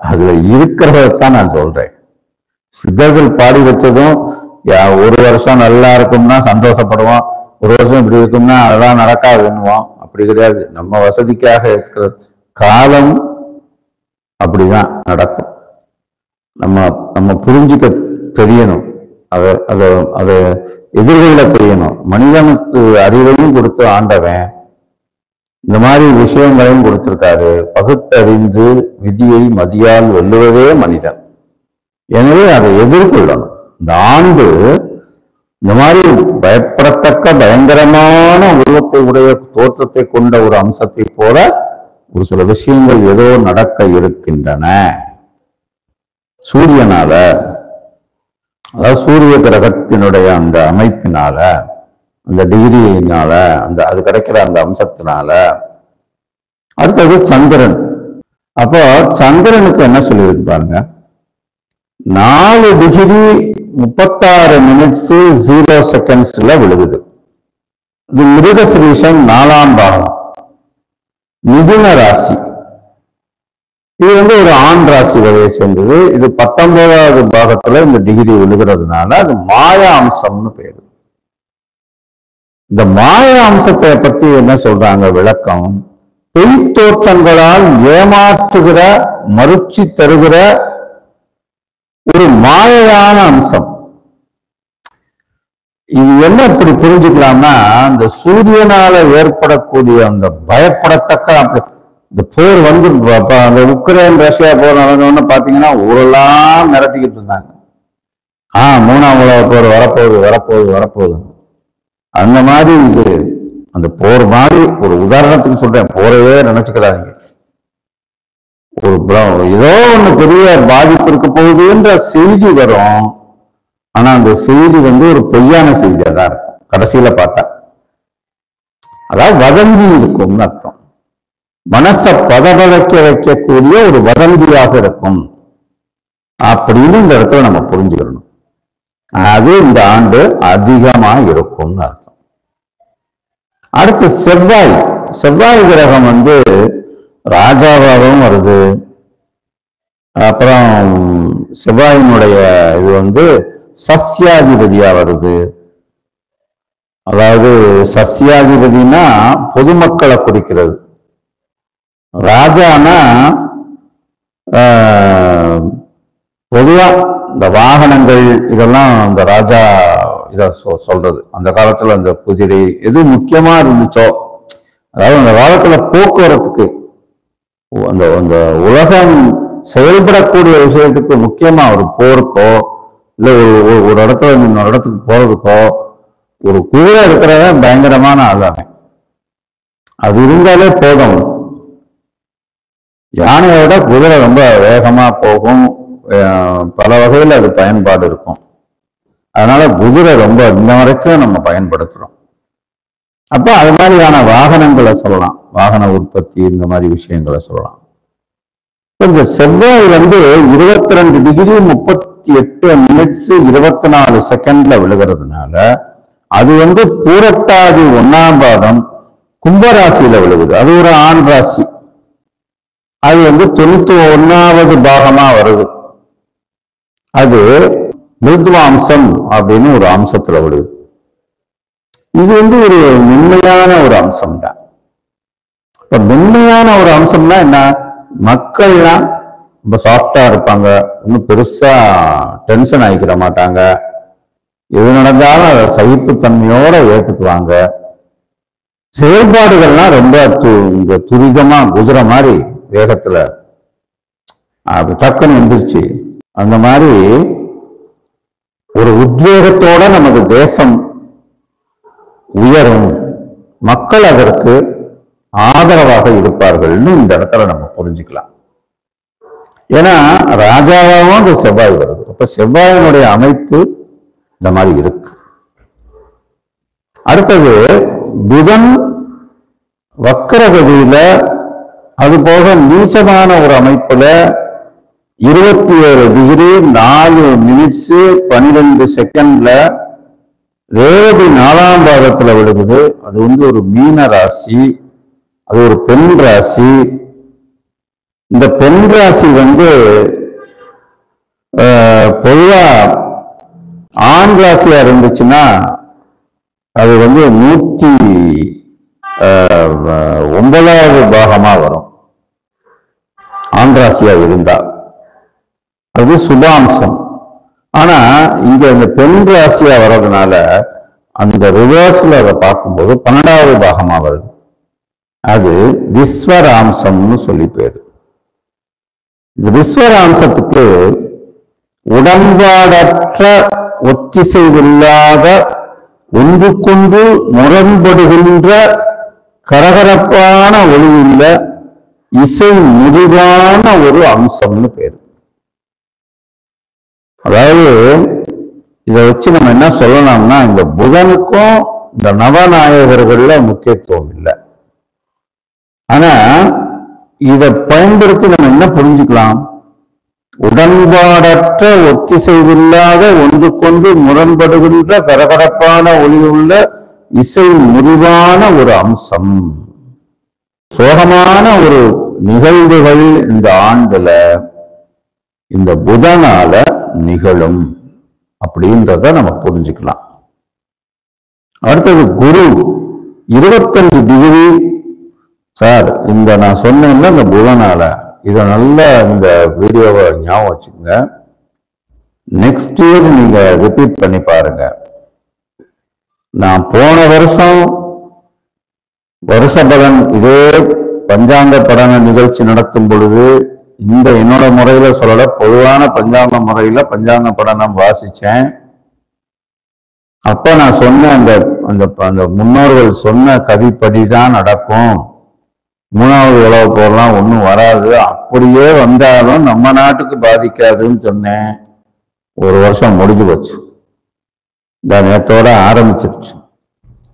அதுல இருக்கிறதான் நான் சொல்றேன். சித்தர்கள் பாடி வச்சதும் ஒரு வருஷம் நல்லா இருக்கும்னா சந்தோஷப்படுவோம், ஒரு வருஷம் இப்படி இருக்கும்னா அதெல்லாம் நடக்காதுன்னுவோம். அப்படி கிடையாது. நம்ம வசதிக்காக இருக்கிற காலம் அப்படிதான் நடக்கும். நம்ம புரிஞ்சுக்க தெரியணும், அதை எதிர்கொள்ள தெரியணும். மனிதனுக்கு அறிவையும் கொடுத்து ஆண்டவன் இந்த மாதிரி விஷயங்களையும் கொடுத்திருக்காரு. பகுத்தறிந்து விதியை மதியால் வெல்லுவதே மனிதன். எனவே அதை எதிர்கொள்ளணும். இந்த ஆண்டு இந்த மாதிரி பயப்படத்தக்க பயங்கரமான உருவத்தை உடைய தோற்றத்தை கொண்ட ஒரு அம்சத்தை போல ஒரு சில விஷயங்கள் ஏதோ நடக்க இருக்கின்றன. சூரியனால, அதாவது சூரிய கிரகத்தினுடைய அந்த அமைப்பினால, அந்த டிகிரியினால, அது கிடைக்கிற அந்த அம்சத்தினால. அடுத்தது சந்திரன். அப்போ சந்திரனுக்கு என்ன சொல்லியிருக்கு பாருங்க, 4 டிகிரி 36 மினிட்ஸ் 0 செகண்ட்ஸ்ல விழுகுது. இது மிருகசிரீஷம் 4ஆம் பாகம், மிதுன ராசி. இது ஒரு ஆண் ராசி வகையை சேர்ந்தது. இது 19வது பாகத்துல இந்த டிகிரி விழுகிறதுனால அது மாய அம்சம்னு பேரு. இந்த மாய அம்சத்தை பத்தி என்ன சொல்றாங்க விளக்கம்? பொய் தோற்றங்களால் ஏமாற்றுகிற, மறுச்சி தருகிற ஒரு மாயான அம்சம். இது என்ன இப்படி புரிஞ்சுக்கலாம்னா, அந்த சூரியனால ஏற்படக்கூடிய அந்த பயப்படத்தக்க இந்த போர் அந்த உக்ரைன் ரஷ்யா போர் நடந்தோன்னு பாத்தீங்கன்னா ஊரெல்லாம் மிரட்டிக்கிட்டு இருந்தாங்க. 3ஆம் உலக போர் வரப்போகுது வரப்போகுது வரப்போகுது. அந்த மாதிரி இது அந்த போர் மாதிரி ஒரு உதாரணத்துக்கு சொல்றேன், போரையே நினைச்சுக்கிறாங்க. ஏதோ ஒண்ணு பெரிய பாதிப்பு இருக்க போகுதுன்ற செய்தி வரும். ஆனா அந்த செய்தி ஒரு பொய்யான செய்தியா தான் இருக்கும் கடைசியில பார்த்தா. அதாவது வதந்தி இருக்கும்னு அர்த்தம். மனசை பதபதைக்க வைக்கக்கூடிய ஒரு வதந்தியாக இருக்கும் அப்படின்னு இந்த இடத்துல நம்ம புரிஞ்சுக்கணும். அது இந்த ஆண்டு அதிகமா இருக்கும்னு அர்த்தம். அடுத்து செவ்வாய். செவ்வாய் கிரகம் வந்து ராஜாவாகவும் வருது. அப்புறம் செவ்வாயினுடைய இது வந்து சஸ்யாதிபதியா வருது. அதாவது சஸ்யாதிபதினா பொதுமக்களை குறிக்கிறது. ராஜானா பொதுவா இந்த வாகனங்கள் இதெல்லாம் அந்த ராஜா இத சொல்றது. அந்த காலத்துல அந்த குதிரை எது முக்கியமா இருந்துச்சோ, அதாவது அந்த காலத்துல போக்குவரத்துக்கு அந்த அந்த உலகம் செயல்படக்கூடிய விஷயத்துக்கு முக்கியமா ஒரு போருக்கோ இல்ல ஒரு இடத்துல இன்னொரு இடத்துக்கு போறதுக்கோ ஒரு குதிரை இருக்கிறவன் பயங்கரமான ஆளான அது இருந்தாலே போதும். யானையை விட குதிரை ரொம்ப வேகமா போகும். பல வகையில் அது பயன்பாடு இருக்கும். அதனால குதிரை ரொம்ப இன்ன வரைக்கும் நம்ம பயன்படுத்துறோம். அப்ப அது மாதிரியான வாகனங்களை சொல்லலாம், வாகன உற்பத்தி இந்த மாதிரி விஷயங்களை சொல்லலாம். இந்த செவ்வாய் வந்து 22 டிகிரி 38 மினிட்ஸ் 24 செகண்ட்ல விழுகிறதுனால அது வந்து பூரட்டாதி 1ஆம் பாதம் கும்பராசியில விழுகுது. அது ஒரு ஆண் ராசி. அது வந்து 91வது பாகமா வருது. அது மிருத்வாம்சம் அப்படின்னு ஒரு அம்சத்துல விழுகுது. இது வந்து ஒரு மென்மையான ஒரு அம்சம் தான். இப்ப மென்மையான ஒரு அம்சம்னா என்ன? மக்கள்லாம் ரொம்ப சாஃப்டா இருப்பாங்க, இன்னும் பெருசா டென்ஷன் ஆகிக்கிற மாட்டாங்க, எது நடந்தாலும் அதை சகிப்புத்தன்மையோட ஏத்துக்குவாங்க. செயல்பாடுகள்லாம் ரொம்ப துரிதமா குதிரை மாதிரி வேகத்துல அப்படி டக்குன்னு வந்துருச்சு. அந்த மாதிரி ஒரு உத்வேகத்தோட நமது தேசம் உயரும், மக்கள் அதற்கு ஆதரவாக இருப்பார்கள்னு இந்த இடத்துல நம்ம புரிஞ்சுக்கலாம். ஏன்னா ராஜாவாகவும் அந்த செவ்வாய் வருது. அப்ப செவ்வாயினுடைய அமைப்பு இந்த மாதிரி இருக்கு. அடுத்தது புதன் வக்கரகதியில, அது போக நீச்சமான ஒரு அமைப்புல 27 டிகிரி 4 மினிட்ஸ் 12 செகண்ட்ல ரேவதி 4ஆம் பாதத்துல விழுகுது. அது வந்து ஒரு மீன ராசி, அது ஒரு பெண் ராசி. இந்த பெண் ராசி வந்து பொதுவா ஆண் ராசியா இருந்துச்சுன்னா அது வந்து 109வது பாகமா வரும். ஆண் ராசியா இருந்தா அது சுபாம்சம். ஆனா இங்க இந்த பெண் ராசியா வர்றதுனால அந்த ரிவர்ஸ்ல அதை பார்க்கும்போது 12வது பாகமா வருது. அது விஸ்வராம்சம்னு சொல்லி பேரு. இந்த விஸ்வராம்சத்துக்கு உடன்பாடற்ற ஒத்திசைவில்லாத ஒன்றுக்கொன்று முரண்படுகின்ற கரகரப்பான ஒளியுள்ள இசை முடிவான ஒரு அம்சம்னு பேரு. அதாவது இதை வச்சு நம்ம என்ன சொல்லலாம்னா, இந்த புதனுக்கும் இந்த நவநாயகர்கள்ல முக்கியத்துவம் இல்லை. ஆனா இதை பயன்படுத்தி நம்ம என்ன புரிஞ்சுக்கலாம்? உடன்பாடற்ற ஒத்திசைவில்லாத ஒன்றுக்கொன்று முரண்படுகின்ற கரகரப்பான ஒளியுள்ள இசை முறிவான ஒரு அம்சம். சோகமான ஒரு நிகழ்வுகள் இந்த ஆண்டுல இந்த புதனால நிகழும் அப்படின்றத நம்ம புரிஞ்சுக்கலாம். அடுத்தது குரு 25 டிகிரி. சார் இந்த நான் சொன்னேன்ல இந்த புதனால, இதை நல்ல இந்த வீடியோவை ஞாபகம் வச்சுக்கோங்க. நெக்ஸ்ட் இயர் நீங்க ரிப்பீட் பண்ணி பாருங்க. நான் போன வருஷம் வருஷ பலன் இதே பஞ்சாங்க படன நிகழ்ச்சி நடத்தும் பொழுது இந்த என்னோட முறையில சொல்லல, பொதுவான பஞ்சாங்க முறையில பஞ்சாங்க படனம் வாசிச்சேன். அப்ப நான் சொன்ன அந்த அந்த முன்னோர்கள் சொன்ன கவிப்படிதான் நடக்கும். 3வது உலக போர்லாம் ஒன்றும் வராது, அப்படியே வந்தாலும் நம்ம நாட்டுக்கு பாதிக்காதுன்னு சொன்னேன். ஒரு வருஷம் முடிஞ்சு போச்சு. இந்த நேரத்தோட ஆரம்பிச்சிருச்சு.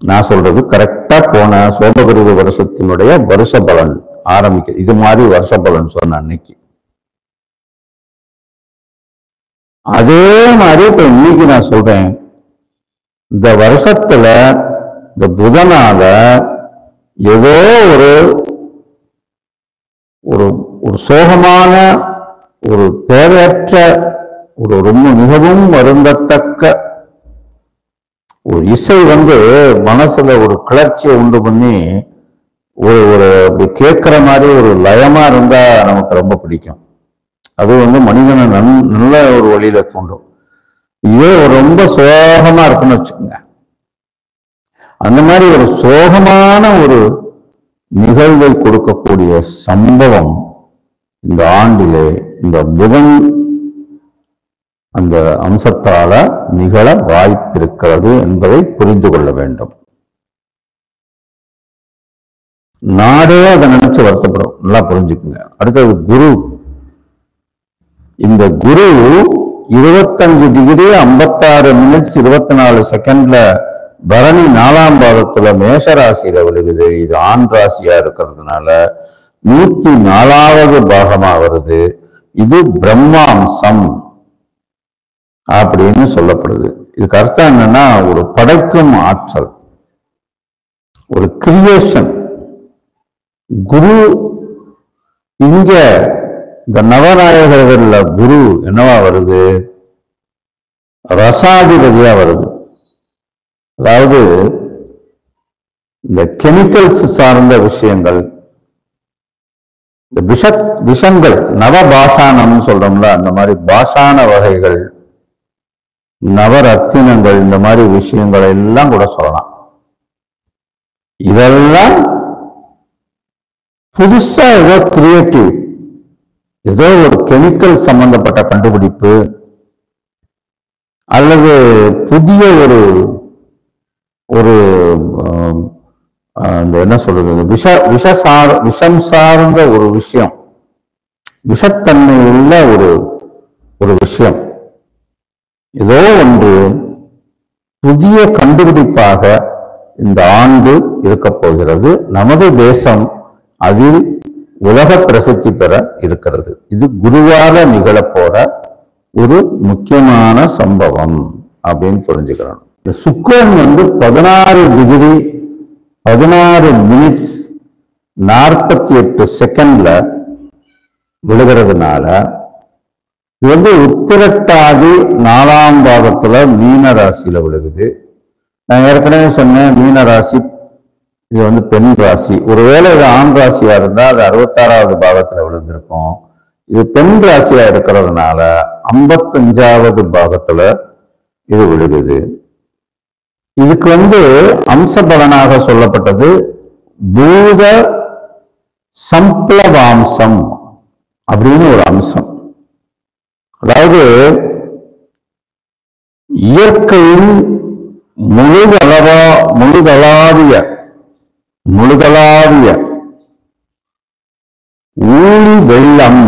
நான் சொல்றது கரெக்டா போன சோபகிருத வருஷத்தினுடைய வருஷ பலன் ஆரம்பிக்க இது மாதிரி வருஷ பலன் சொன்ன அன்னைக்கு. அதே மாதிரி இப்ப இன்னைக்கு நான் சொல்றேன், இந்த வருஷத்துல இந்த புதனால ஏதோ ஒரு ஒரு ஒரு சோகமான, ஒரு தேவையற்ற, ஒரு ரொம்ப மிகவும் வருந்தத்தக்க ஒரு இசை மனசுல ஒரு கிளர்ச்சியை உண்டு பண்ணி ஒரு ஒரு அப்படி கேட்கிற மாதிரி ஒரு லயமா இருந்தா நமக்கு ரொம்ப பிடிக்கும். அது மனிதனை நல்ல ஒரு வழியில தூண்டும். இதே ரொம்ப சோகமா இருக்குன்னு வச்சுக்கோங்க, அந்த மாதிரி ஒரு சோகமான ஒரு நிகழ்வை கொடுக்கக்கூடிய சம்பவம் இந்த ஆண்டிலே இந்த புதன் அந்த அம்சத்தால நிகழ வாய்ப்பிருக்கிறது என்பதை புரிந்து கொள்ள வேண்டும். நாடே அதை நினைச்சு வருத்தப்படும். நல்லா புரிஞ்சுக்குங்க. அடுத்தது குரு. இந்த குரு 25 டிகிரி 56 நிமிட்ஸ் 24 செகண்ட்ல பரணி 4ஆம் பாதத்துல மேஷராசியில விழுகுது. இது ஆண் ராசியா இருக்கிறதுனால 104வது பாகமா வருது. இது பிரம்மாம்சம் அப்படின்னு சொல்லப்படுது. இதுக்கு அர்த்தம் என்னன்னா, ஒரு படைக்கும் ஆற்றல், ஒரு கிரியேஷன். குரு இங்க இந்த நவநாயகர்கள்ல குரு என்னவா வருது? ரசாதிபதியா வருது. அதாவது இந்த கெமிக்கல்ஸ் சார்ந்த விஷயங்கள், இந்த விஷங்கள், நவபாஷானம் சொல்றோம்ல, அந்த மாதிரி பாஷான வகைகள், நவரத்தினங்கள், இந்த மாதிரி விஷயங்களை எல்லாம் கூட சொல்லலாம். இதெல்லாம் புதுசா ஏதோ கிரியேட்டிவ், ஏதோ ஒரு கெமிக்கல் சம்பந்தப்பட்ட கண்டுபிடிப்பு அல்லது புதிய ஒரு ஒரு என்ன சொல்றது, விஷம் சார்ந்த ஒரு விஷயம், விஷத்தன்மை உள்ள ஒரு விஷயம், ஏதோ ஒன்று புதிய கண்டுபிடிப்பாக இந்த ஆண்டு இருக்க போகிறது. நமது தேசம் அதில் உலக பிரசித்தி பெற இருக்கிறது. இது குருவால நிகழப்போற ஒரு முக்கியமான சம்பவம் அப்படின்னு புரிஞ்சுக்கிறோம். இந்த சுக்கிரன் 16 டிகிரி 16 மினிட்ஸ் 48 செகண்ட்ல விழுகிறதுனால இது உத்திரட்டாதி 4ஆம் பாகத்துல மீன ராசியில விழுகுது. நான் ஏற்கனவே சொன்னேன், மீன ராசி இது பெண் ராசி. ஒருவேளை இது ஆண் ராசியா இருந்தா அது 66வது பாகத்துல விழுந்திருக்கும். இது பெண் ராசியா இருக்கிறதுனால 55வது பாகத்துல இது விழுகுது. இதுக்கு அம்ச பலனாக சொல்லப்பட்டது பூத சம்ப்ளவாம்சம் அப்படின்னு ஒரு அம்சம். அதாவது இயற்கையின் முழுதளாவிய ஊழி வெள்ளம்.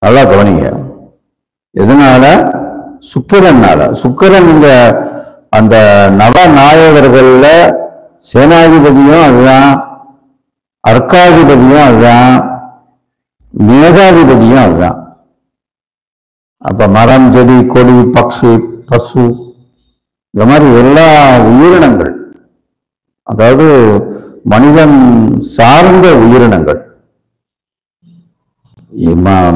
நல்லா கவனிங்க. எதனால? சுக்கிரனால. சுக்கிரன் இங்க அந்த நவநாயகர்கள்ல சேனாதிபதியும் அதுதான், அர்க்காதிபதியும் அதுதான், மேகாதிபதியும் அதுதான். அப்ப மரம், செடி, கொடி, பக்ஷி, பசு, இந்த மாதிரி எல்லா உயிரினங்கள், அதாவது மனிதன் சார்ந்த உயிரினங்கள்,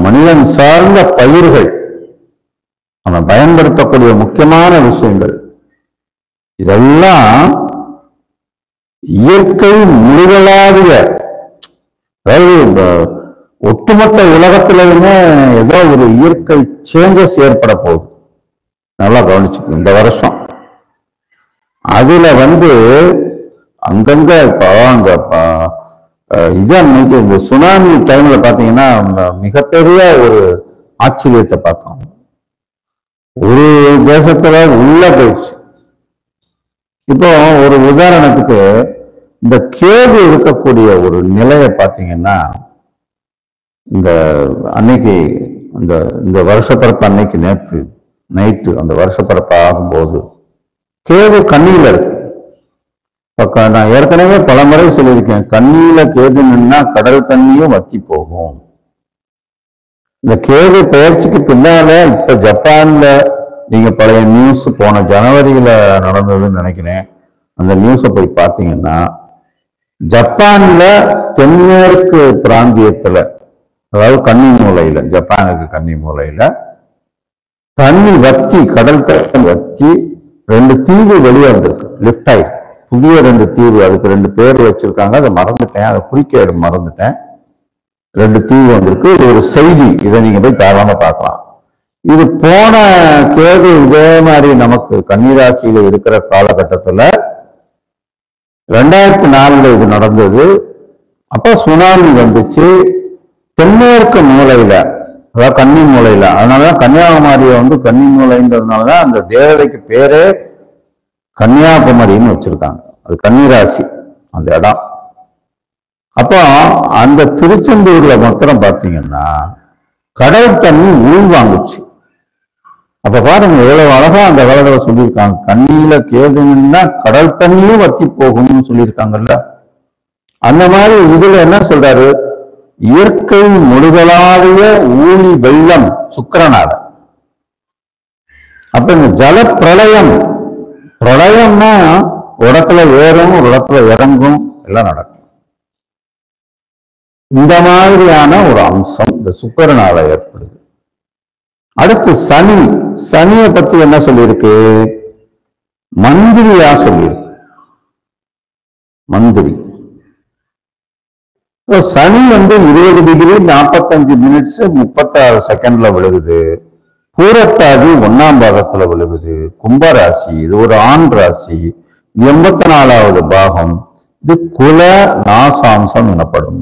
மனிதன் சார்ந்த பயிர்கள், அவன் பயன்படுத்தக்கூடிய முக்கியமான விஷயங்கள், இதெல்லாம் இயற்கை முழுகளாவிய, அதாவது ஒட்டுமொத்த உலகத்திலுமே ஏதோ ஒரு இயற்கை சேஞ்சஸ் ஏற்பட போகுது. நல்லா கவனிச்சுக்கணும். இந்த வருஷம் அதுல அங்கங்க அன்னைக்கு இந்த சுனாமி டைம்ல பாத்தீங்கன்னா மிகப்பெரிய ஒரு ஆச்சரியத்தை பார்த்தோம். ஒரு தேசத்துல உள்ள போயிடுச்சு. இப்போ ஒரு உதாரணத்துக்கு இந்த கேது இருக்கக்கூடிய ஒரு நிலையை பார்த்தீங்கன்னா, இந்த அன்னைக்கு இந்த வருஷப்பிறப்பு அன்னைக்கு நேற்று நைட்டு அந்த வருஷப்பிறப்பு ஆகும்போது கேது கண்ணியில இருக்கு. நான் ஏற்கனவே பல முறை சொல்லியிருக்கேன், கண்ணியில கேது நின்னா கடல் தண்ணியும் வத்தி போகும். இந்த கேது பெயர்ச்சிக்கு பின்னால இப்ப ஜப்பான்ல நீங்க பழைய நியூஸ் போன ஜனவரியில நடந்ததுன்னு நினைக்கிறேன், அந்த நியூஸை போய் பார்த்தீங்கன்னா ஜப்பான்ல தென்மேற்கு பிராந்தியத்துல, அதாவது கன்னி மூலையில, ஜப்பானுக்கு கன்னி மூலையில தண்ணி வத்தி, கடல் தண்ணி வத்தி 2 தீவு வெளியே வந்திருக்கு. லிப்ட் ஆகி புதிய 2 தீவு, அதுக்கு 2 பேர் வச்சிருக்காங்க, அதை மறந்துட்டேன், அதை குறிக்க மறந்துட்டேன். 2 தீவு வந்திருக்கு. இது ஒரு செய்தி, இதை நீங்க போய் தாராளமா பார்க்கலாம். இது போன கேது இதே மாதிரி நமக்கு கன்னிராசியில இருக்கிற காலகட்டத்துல 2004 இது நடந்தது. அப்ப சுனாமி வந்துச்சு தென்மேற்கு மூலையில, அதாவது கன்னி மூலையில. அதனாலதான் கன்னியாகுமரியை கன்னி மூலைன்றதுனாலதான் அந்த தேவதைக்கு பேரே கன்னியாகுமரின்னு வச்சிருக்காங்க. அது கன்னிராசி அந்த இடம். அப்போ அந்த திருச்செந்தூர்ல மாத்திரம் பார்த்தீங்கன்னா கடல் தண்ணி உள்வாங்குச்சு. அப்ப பாருங்க எவ்வளவு அழகா அந்த காலத்துல சொல்லியிருக்காங்க. கண்ணியில கேதுன்னா கடல் தண்ணியும் வத்தி போகும்னு சொல்லியிருக்காங்கல்ல. அந்த மாதிரி இதுல என்ன சொல்றாரு, இயற்கை முழுகலாவிய ஊழி வெள்ளம் சுக்கிரனால. அப்ப இந்த ஜல பிரளயம், பிரளயம்னா ஒரு இடத்துல ஏறும் ஒரு இடத்துல இறங்கும் எல்லாம் நடக்கும். இந்த மாதிரியான ஒரு அம்சம் இந்த சுக்கிரனால ஏற்படுது. அடுத்து சனி, சனியை பத்தி என்ன சொல்லியிருக்கு, மந்திரியா சொல்லியிருக்கு. மந்திரி சனி 20 டிகிரி 45 மினிட்ஸ் 36 செகண்ட்ல விழுகுது. பூரட்டாதி 1ஆம் பாதத்துல விழுகுது. கும்பராசி, இது ஒரு ஆண் ராசி, 84வது பாகம். இது குல நாசாம்சம் எனப்படும்.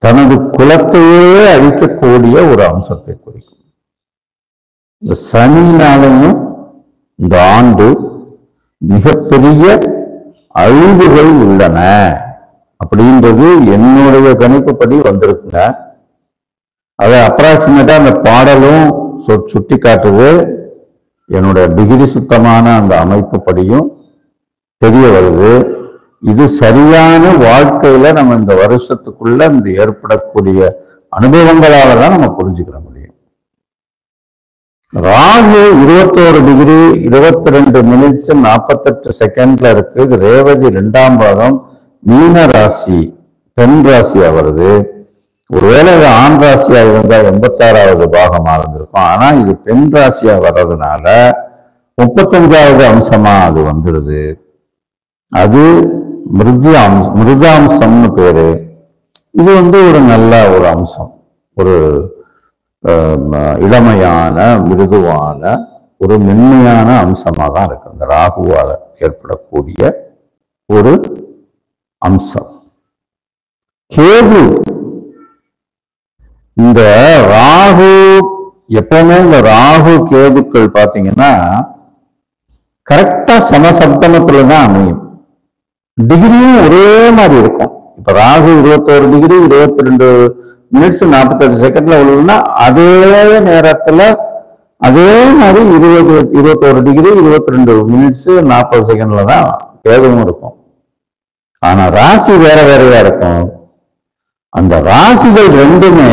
தனது குலத்தையே அழிக்கக்கூடிய ஒரு அம்சத்தை குறிக்கும். இந்த சனினாலையும் இந்த ஆண்டு மிகப்பெரிய அழிவுகள் உள்ளன அப்படின்றது என்னுடைய கணிப்புப்படி வந்திருக்குங்க. அதை அப்ராக்சிமேட்டா அந்த பாடலும் சுட்டி காட்டுது. என்னுடைய டிகிரி சுத்தமான அந்த அமைப்பு படியும் தெரிய வருது. இது சரியான வாழ்க்கையில நம்ம இந்த வருஷத்துக்குள்ள இந்த ஏற்படக்கூடிய அனுபவங்களால தான் நம்ம புரிஞ்சுக்கிற முடியும். ராகு 21 டிகிரி 22 மினிட்ஸ் 48 செகண்ட்ல இருக்கு. இது ரேவதி 2ஆம் பாதம், மீன ராசி, பெண் ராசியா வருது. ஒருவேளை இது ஆண் ராசியா இருந்தா 86வது பாகமா இருந்திருக்கும். ஆனா இது பெண் ராசியா வர்றதுனால 35வது அம்சமா அது வந்துடுது. அது மிருதாம்சம்னு பேரு. இது ஒரு நல்ல ஒரு அம்சம், ஒரு இளமையான மிருதுவான ஒரு மென்மையான அம்சமா தான் இருக்கு. அந்த ராகுவால ஏற்படக்கூடிய ஒரு அம்சம். கேது, இந்த ராகு எப்பவுமே இந்த ராகு கேதுக்கள் பாத்தீங்கன்னா கரெக்டா சமசப்தமத்துலதான் அமையும். டிகிரியும் ஒரே மாதிரி இருக்கும். இப்ப ராகு 21 டிகிரி 22 மினிட்ஸ் 48 செகண்ட்ல உள்ளதுன்னா அதே நேரத்துல அதே மாதிரி 21 டிகிரி 22 மினிட்ஸ் 40 செகண்ட்ல தான் கேதுவும் இருக்கும். ஆனா ராசி வேற வேறையா இருக்கும். அந்த ராசிகள் ரெண்டுமே,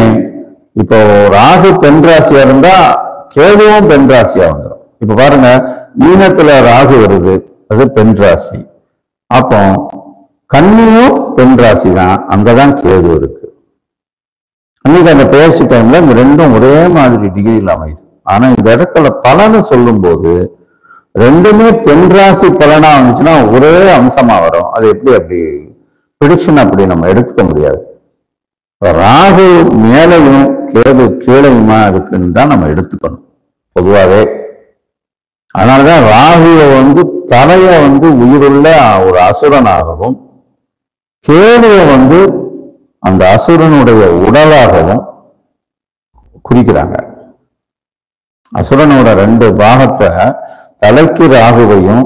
இப்போ ராகு பெண் ராசியா இருந்தா கேதுவும் பெண் ராசியா வந்துடும். இப்ப பாருங்க, மீனத்துல ராகு வருது, அது பெண் ராசி. அப்போ கன்னியும் பெண் ராசி தான், அங்கதான் கேது இருக்கு. அன்னைக்கு அந்த பயிற்சி டைம்ல இந்த ரெண்டும் ஒரே மாதிரி டிகிரியில் அமையுது. ஆனா இந்த இடத்துல பலனை சொல்லும் போது ரெண்டுமே பெண் ராசி பலனா வந்துச்சுன்னா ஒரே அம்சமா வரும். அது அப்படி ப்ரிடிக்ஷன் அப்படி நம்ம எடுத்துக்க முடியாது. ராகு மேலையும் கேது கீழையுமா இருக்குன்னு தான் நம்ம எடுத்துக்கணும் பொதுவாகவே. அதனாலதான் ராகுவை தலைய உயிருள்ள ஒரு அசுரனாகவும், கேதுவை அந்த அசுரனுடைய உடலாகவும் குறிக்கிறாங்க. அசுரனோட 2 பாகத்தை, தலைக்கு ராகுவையும்,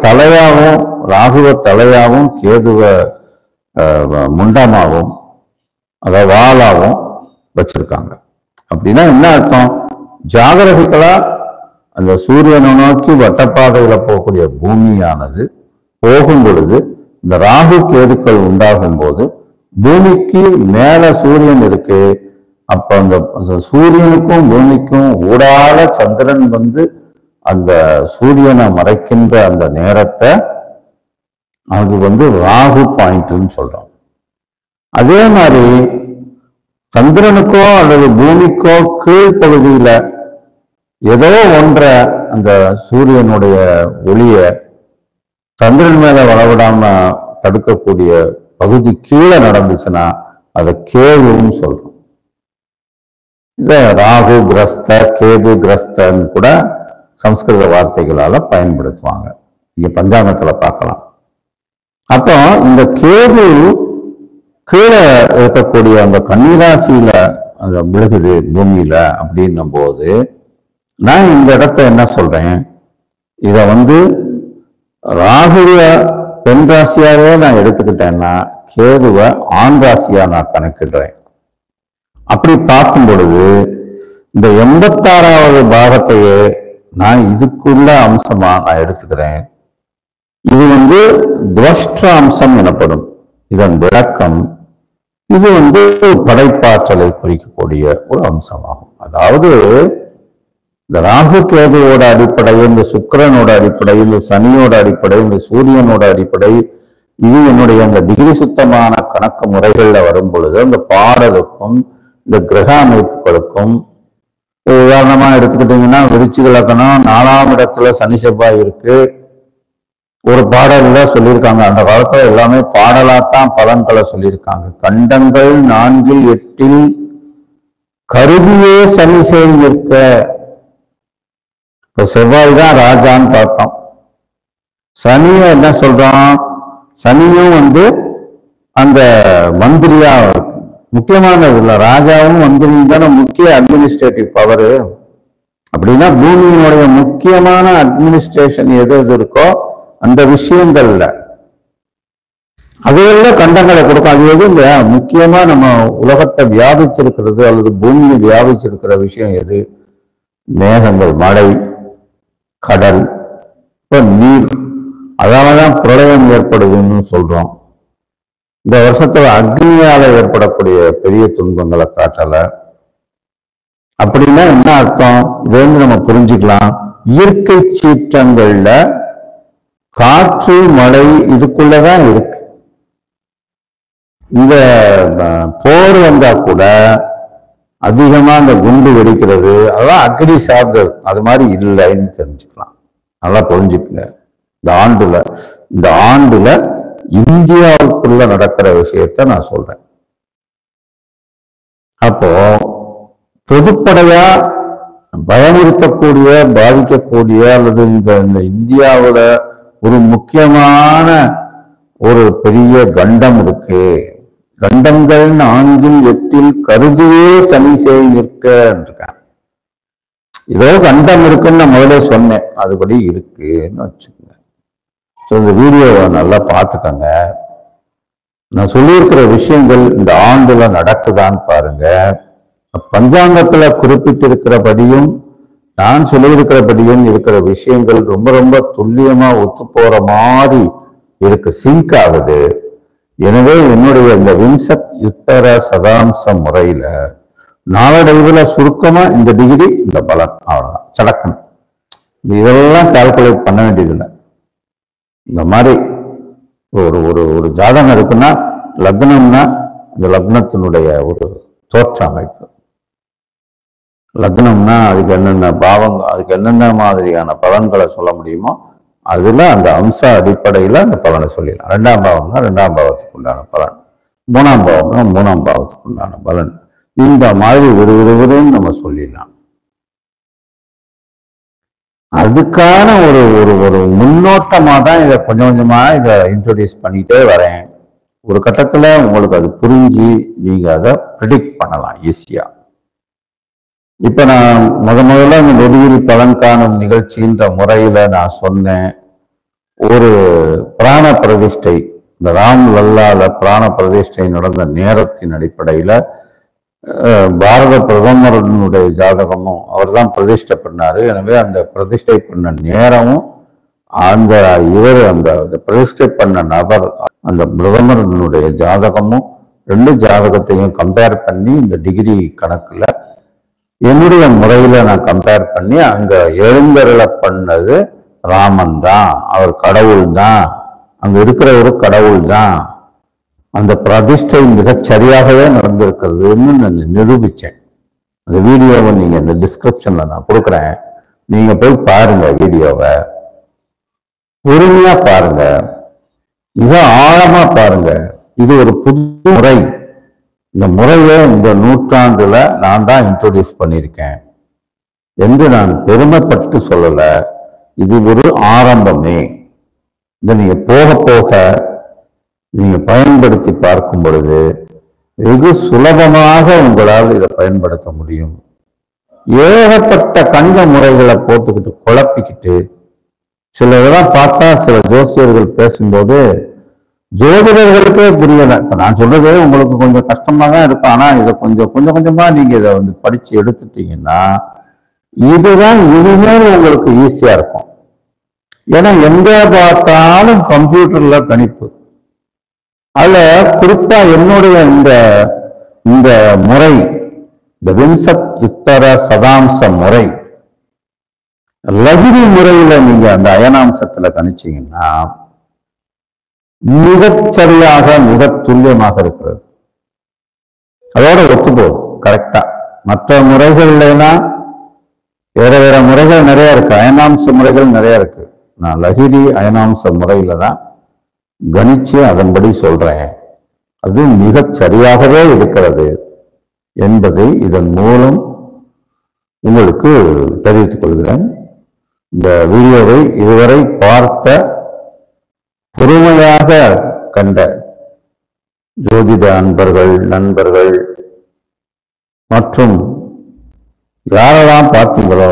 தலையாவும் ராகுவ தலையாவும் கேதுவ முண்டமாவும், அதாவது வாளாவும் வச்சிருக்காங்க. அப்படின்னா என்ன அர்த்தம்? ஜாகிரபிக்கலா அந்த சூரியனை நோக்கி வட்டப்பாதையில போகக்கூடிய பூமியானது போகும் பொழுது, இந்த ராகு கேதுக்கள் உண்டாகும் போது பூமிக்கு மேல சூரியன் இருக்கு. அப்ப அந்த சூரியனுக்கும் பூமிக்கும் ஊடால சந்திரன் அந்த சூரியனை மறைக்கின்ற அந்த நேரத்தை அது ராகு பாயிண்ட்னு சொல்றோம். அதே மாதிரி சந்திரனுக்கோ அல்லது பூமிக்கோ கீழ்ப்பகுதியில ஏதோ ஒன்றை அந்த சூரியனுடைய ஒளிய சந்திரன் மேல வரவிடாம தடுக்கக்கூடிய பகுதி கீழே நடந்துச்சுன்னா அதை கேதுன்னு சொல்றோம். இத ராகு கிரஸ்த கேது கிரஸ்தன்னு கூட சம்ஸ்கிருத வார்த்தைகளால பயன்படுத்துவாங்க. இங்க பஞ்சாங்கத்துல பார்க்கலாம். அப்போ இந்த கேது கீழே இருக்கக்கூடிய அந்த கன்னிராசியில அந்த விழுகுது பூமியில அப்படின்னும் போது நான் இந்த இடத்த என்ன சொல்றேன், இத ராகுவ பெண் ராசியாவே நான் எடுத்துக்கிட்டேன்னா கேதுவை ஆண் ராசியா நான் கணக்கிடுறேன். அப்படி பார்க்கும் பொழுது இந்த 86வது பாகத்தையே நான் இதுக்குள்ள அம்சமா நான் எடுத்துக்கிறேன். இது துவஷ்ட அம்சம் எனப்படும். இதன் விளக்கம் இது படைப்பாற்றலை குறிக்கக்கூடிய ஒரு அம்சமாகும். அதாவது இந்த ராகு கேதுவோட அடிப்படையில், இந்த சுக்கிரனோட அடிப்படையில், இந்த சனியோட அடிப்படை, இந்த சூரியனோட அடிப்படை, இது என்னுடைய அந்த டிகிரி சுத்தமான கணக்கு முறைகள்ல வரும் பொழுது அந்த பாடலுக்கும் இந்த கிரக அமைப்புகளுக்கும் உதாரணமா எடுத்துக்கிட்டீங்கன்னா விருச்சிக லக்னம் 4ஆம் இடத்துல சனி செவ்வாய் இருக்கு. ஒரு பாடல்ல சொல்லியிருக்காங்க, அந்த காலத்துல எல்லாமே பாடலாத்தான் பலன்களை சொல்லியிருக்காங்க. கண்டங்கள் 4 8 கருதியே சனி செய்திருக்க. இப்ப செவ்வாய் தான் ராஜான்னு பார்த்தோம். சனிய என்ன சொல்றோம், சனியும் அந்த மந்திரியா இருக்கு. முக்கியமானது இல்லை, ராஜாவும் மந்திரியும் தானே முக்கிய அட்மினிஸ்ட்ரேட்டிவ் பவர். அப்படின்னா பூமியினுடைய முக்கியமான அட்மினிஸ்ட்ரேஷன் எது இருக்கோ அந்த விஷயங்கள்ல அதுல கண்டங்களை கொடுக்கும். அது எது இல்லையா, முக்கியமா நம்ம உலகத்தை வியாபிச்சிருக்கிறது அல்லது பூமியை வியாபிச்சிருக்கிற விஷயம் எது, மேகங்கள், மழை, கடல், நீர். அதனாலதான் பிரளயம் ஏற்படுதுன்னு சொல்றோம். இந்த வருஷத்துல அக்னியால ஏற்படக்கூடிய பெரிய துன்பங்களை காட்டல. அப்படின்னா என்ன அர்த்தம், இதை நம்ம புரிஞ்சுக்கலாம். இயற்கை சீற்றங்கள்ல காற்று மழை இதுக்குள்ளதான் இருக்கு. இந்த போர் வந்தா கூட அதிகமா அந்த குண்டு வெடிக்கிறது அதெல்லாம் அக்னி சார்ந்தது, அது மாதிரி இல்லைன்னு தெரிஞ்சுக்கலாம். நல்லா புரிஞ்சுக்குங்க. இந்த ஆண்டுல இந்தியாவுக்குள்ள நடக்கிற விஷயத்த நான் சொல்றேன். அப்போ பொதுப்படையா பயமுறுத்தக்கூடிய, பாதிக்கக்கூடிய அல்லது இந்த இந்தியாவோட ஒரு முக்கியமான ஒரு பெரிய கண்டம் இருக்கு. கண்டங்கள் 4 8 கருதியே சனி செய் நிற்க இருக்காங்க. ஏதோ கண்டம் இருக்குன்னு நான் முதல்ல சொன்னேன், அதுபடி இருக்குன்னு வச்சுக்கோங்க. ஸோ இந்த வீடியோவை நல்லா பார்த்துக்கங்க. நான் சொல்லியிருக்கிற விஷயங்கள் இந்த ஆண்டுல நடக்குதான்னு பாருங்க. பஞ்சாங்கத்துல குறிப்பிட்டிருக்கிறபடியும் நான் சொல்லியிருக்கிறபடியும் இருக்கிற விஷயங்கள் ரொம்ப ரொம்ப துல்லியமா ஒத்து போற மாதிரி இருக்கு, சிங்க் ஆகுது. எனவே என்னுடைய இந்த விம்சத் யுத்தர சதாம்ச முறையில நாளடைவுல சுருக்கமா இந்த டிகிரி இந்த பலன் அவ்வளவுதான், சடக்கணும். இதெல்லாம் கால்குலேட் பண்ண வேண்டியதில்லை. இந்த மாதிரி ஒரு ஒரு ஒரு ஜாதகம் இருக்குன்னா, லக்னம்னா இந்த லக்னத்தினுடைய ஒரு தோற்ற அமைப்பு, லக்னம்னா அதுக்கு என்னென்ன பாவங்க, அதுக்கு என்னென்ன மாதிரியான பலன்களை சொல்ல முடியுமோ அதுல அந்த அம்ச அடிப்படையில அந்த பலனை சொல்லிடலாம். 2ஆம் பாவம்னா 2ஆம் பாவத்துக்கு உண்டான பலன், 3ஆம் பாவம்னா 3ஆம் பாவத்துக்கு உண்டான பலன், இந்த மாதிரி விறுவிறுன்னு நம்ம சொல்லிடலாம். அதுக்கான ஒரு ஒரு ஒரு முன்னோட்டமா தான் இதை கொஞ்சம் கொஞ்சமா இதை இன்ட்ரோடியூஸ் பண்ணிட்டே வரேன். ஒரு கட்டத்துல உங்களுக்கு அது புரிஞ்சு நீங்க அதை ப்ரிடிக்ட் பண்ணலாம் ஈஸியா. இப்ப நான் முதல்ல இந்த நெடுகிரி பலன் காணும் நிகழ்ச்சின்ற முறையில நான் சொன்னேன், ஒரு பிராண பிரதிஷ்டை, இந்த ராம் லல்லால பிராண பிரதிஷ்டை நடந்த நேரத்தின் அடிப்படையில பாரத பிரதமருடைய ஜாதகமும் அவர் தான் பிரதிஷ்டை பண்ணாரு. எனவே அந்த பிரதிஷ்டை பண்ண நேரமும் அந்த பிரதிஷ்டை பண்ண நபர் அந்த பிரதமருடைய ஜாதகமும் 2 ஜாதகத்தையும் கம்பேர் பண்ணி இந்த டிகிரி கணக்குல என்னுடைய முறையில நான் கம்பேர் பண்ணி அங்க எழுந்தருள பண்ணது ராமன் தான், அவர் கடவுள் தான் அங்க இருக்கிற ஒரு கடவுள் தான். அந்த பிரதிஷ்டை மிகச் சரியாகவே நடந்திருக்கிறதுன்னு நான் நிரூபிச்சேன். அந்த வீடியோவை நீங்க இந்த டிஸ்கிரிப்ஷன்ல நான் கொடுக்குறேன். நீங்க போய் பாருங்க வீடியோவை, பொறுமையா பாருங்க, மிக ஆழமா பாருங்க. இது ஒரு புது முறை. இந்த முறையை இந்த நூற்றாண்டுல நான் தான் இன்ட்ரோடியூஸ் பண்ணியிருக்கேன் என்று நான் பெருமைப்பட்டு சொல்லல. இது ஒரு ஆரம்பமே. இதை நீங்க போக போக நீங்க பயன்படுத்தி பார்க்கும் பொழுது வெகு சுலபமாக உங்களால் இதை பயன்படுத்த முடியும். ஏகப்பட்ட கணித முறைகளை போட்டுக்கிட்டு குழப்பிக்கிட்டு சில இதெல்லாம் பார்த்தா சில ஜோசியர்கள் பேசும்போது ஜோதிடர்களுக்கே புரியல. இப்ப நான் சொல்றதே உங்களுக்கு கொஞ்சம் கஷ்டமா தான் இருக்கும். ஆனா இதை கொஞ்சம் கொஞ்சமா நீங்க இதை படிச்சு எடுத்துட்டீங்கன்னா இதுதான் இனிமேல் உங்களுக்கு ஈஸியா இருக்கும். ஏன்னா எங்க பார்த்தாலும் கம்ப்யூட்டர்ல கணிப்பு. அதுல குறிப்பா என்னுடைய இந்த முறை, இந்த விம்சத் யுத்தர சதாம்ச முறை, லகிரி முறையில நீங்க அந்த அயனாம்சத்துல கணிச்சீங்கன்னா மிகச்சரியாக மிக துல்லியமாக இருக்கிறது. அதோட ஒத்துப்போகுது கரெக்டா. மற்ற முறைகள்னா வேற வேற முறைகள் நிறைய இருக்கு, அயனாம்ச முறைகள் நிறைய இருக்கு. நான் லகிரி அயனாம்ச முறையில தான் கணிச்சு அதன்படி சொல்றேன். அது மிகச் சரியாகவே இருக்கிறது என்பதை இதன் மூலம் உங்களுக்கு தெரிவித்துக் கொள்கிறேன். இந்த வீடியோவை இதுவரை பார்த்த பொறுமையாக கண்ட ஜோதிட அன்பர்கள், நண்பர்கள் மற்றும் யாரெல்லாம் பார்த்தீங்களோ,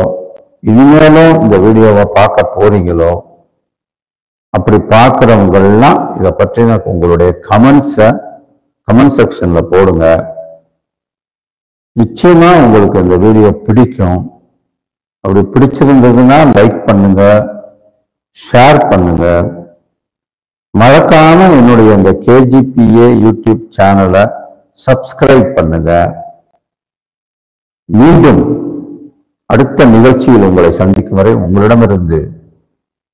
இனிமேலும் இந்த வீடியோவை பார்க்க போறீங்களோ, அப்படி பார்க்கிறவங்கெல்லாம் இதை பற்றின உங்களுடைய கமெண்ட் செக்ஷன்ல போடுங்க. நிச்சயமா உங்களுக்கு இந்த வீடியோ பிடிக்கும். அப்படி பிடிச்சிருந்ததுன்னா லைக் பண்ணுங்க, ஷேர் பண்ணுங்க. மறக்காம என்னுடைய இந்த KGPA யூடியூப் சேனலை சப்ஸ்கிரைப் பண்ணுங்க. மீண்டும் அடுத்த நிகழ்ச்சியில் உங்களை சந்திக்கும் வரை உங்களிடமிருந்து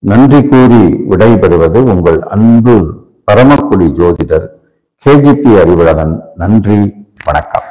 நன்றி கூறி விடைபெறுவது உங்கள் அன்பு பரமக்குடி ஜோதிடர் KGP அறிவழகன். நன்றி, வணக்கம்.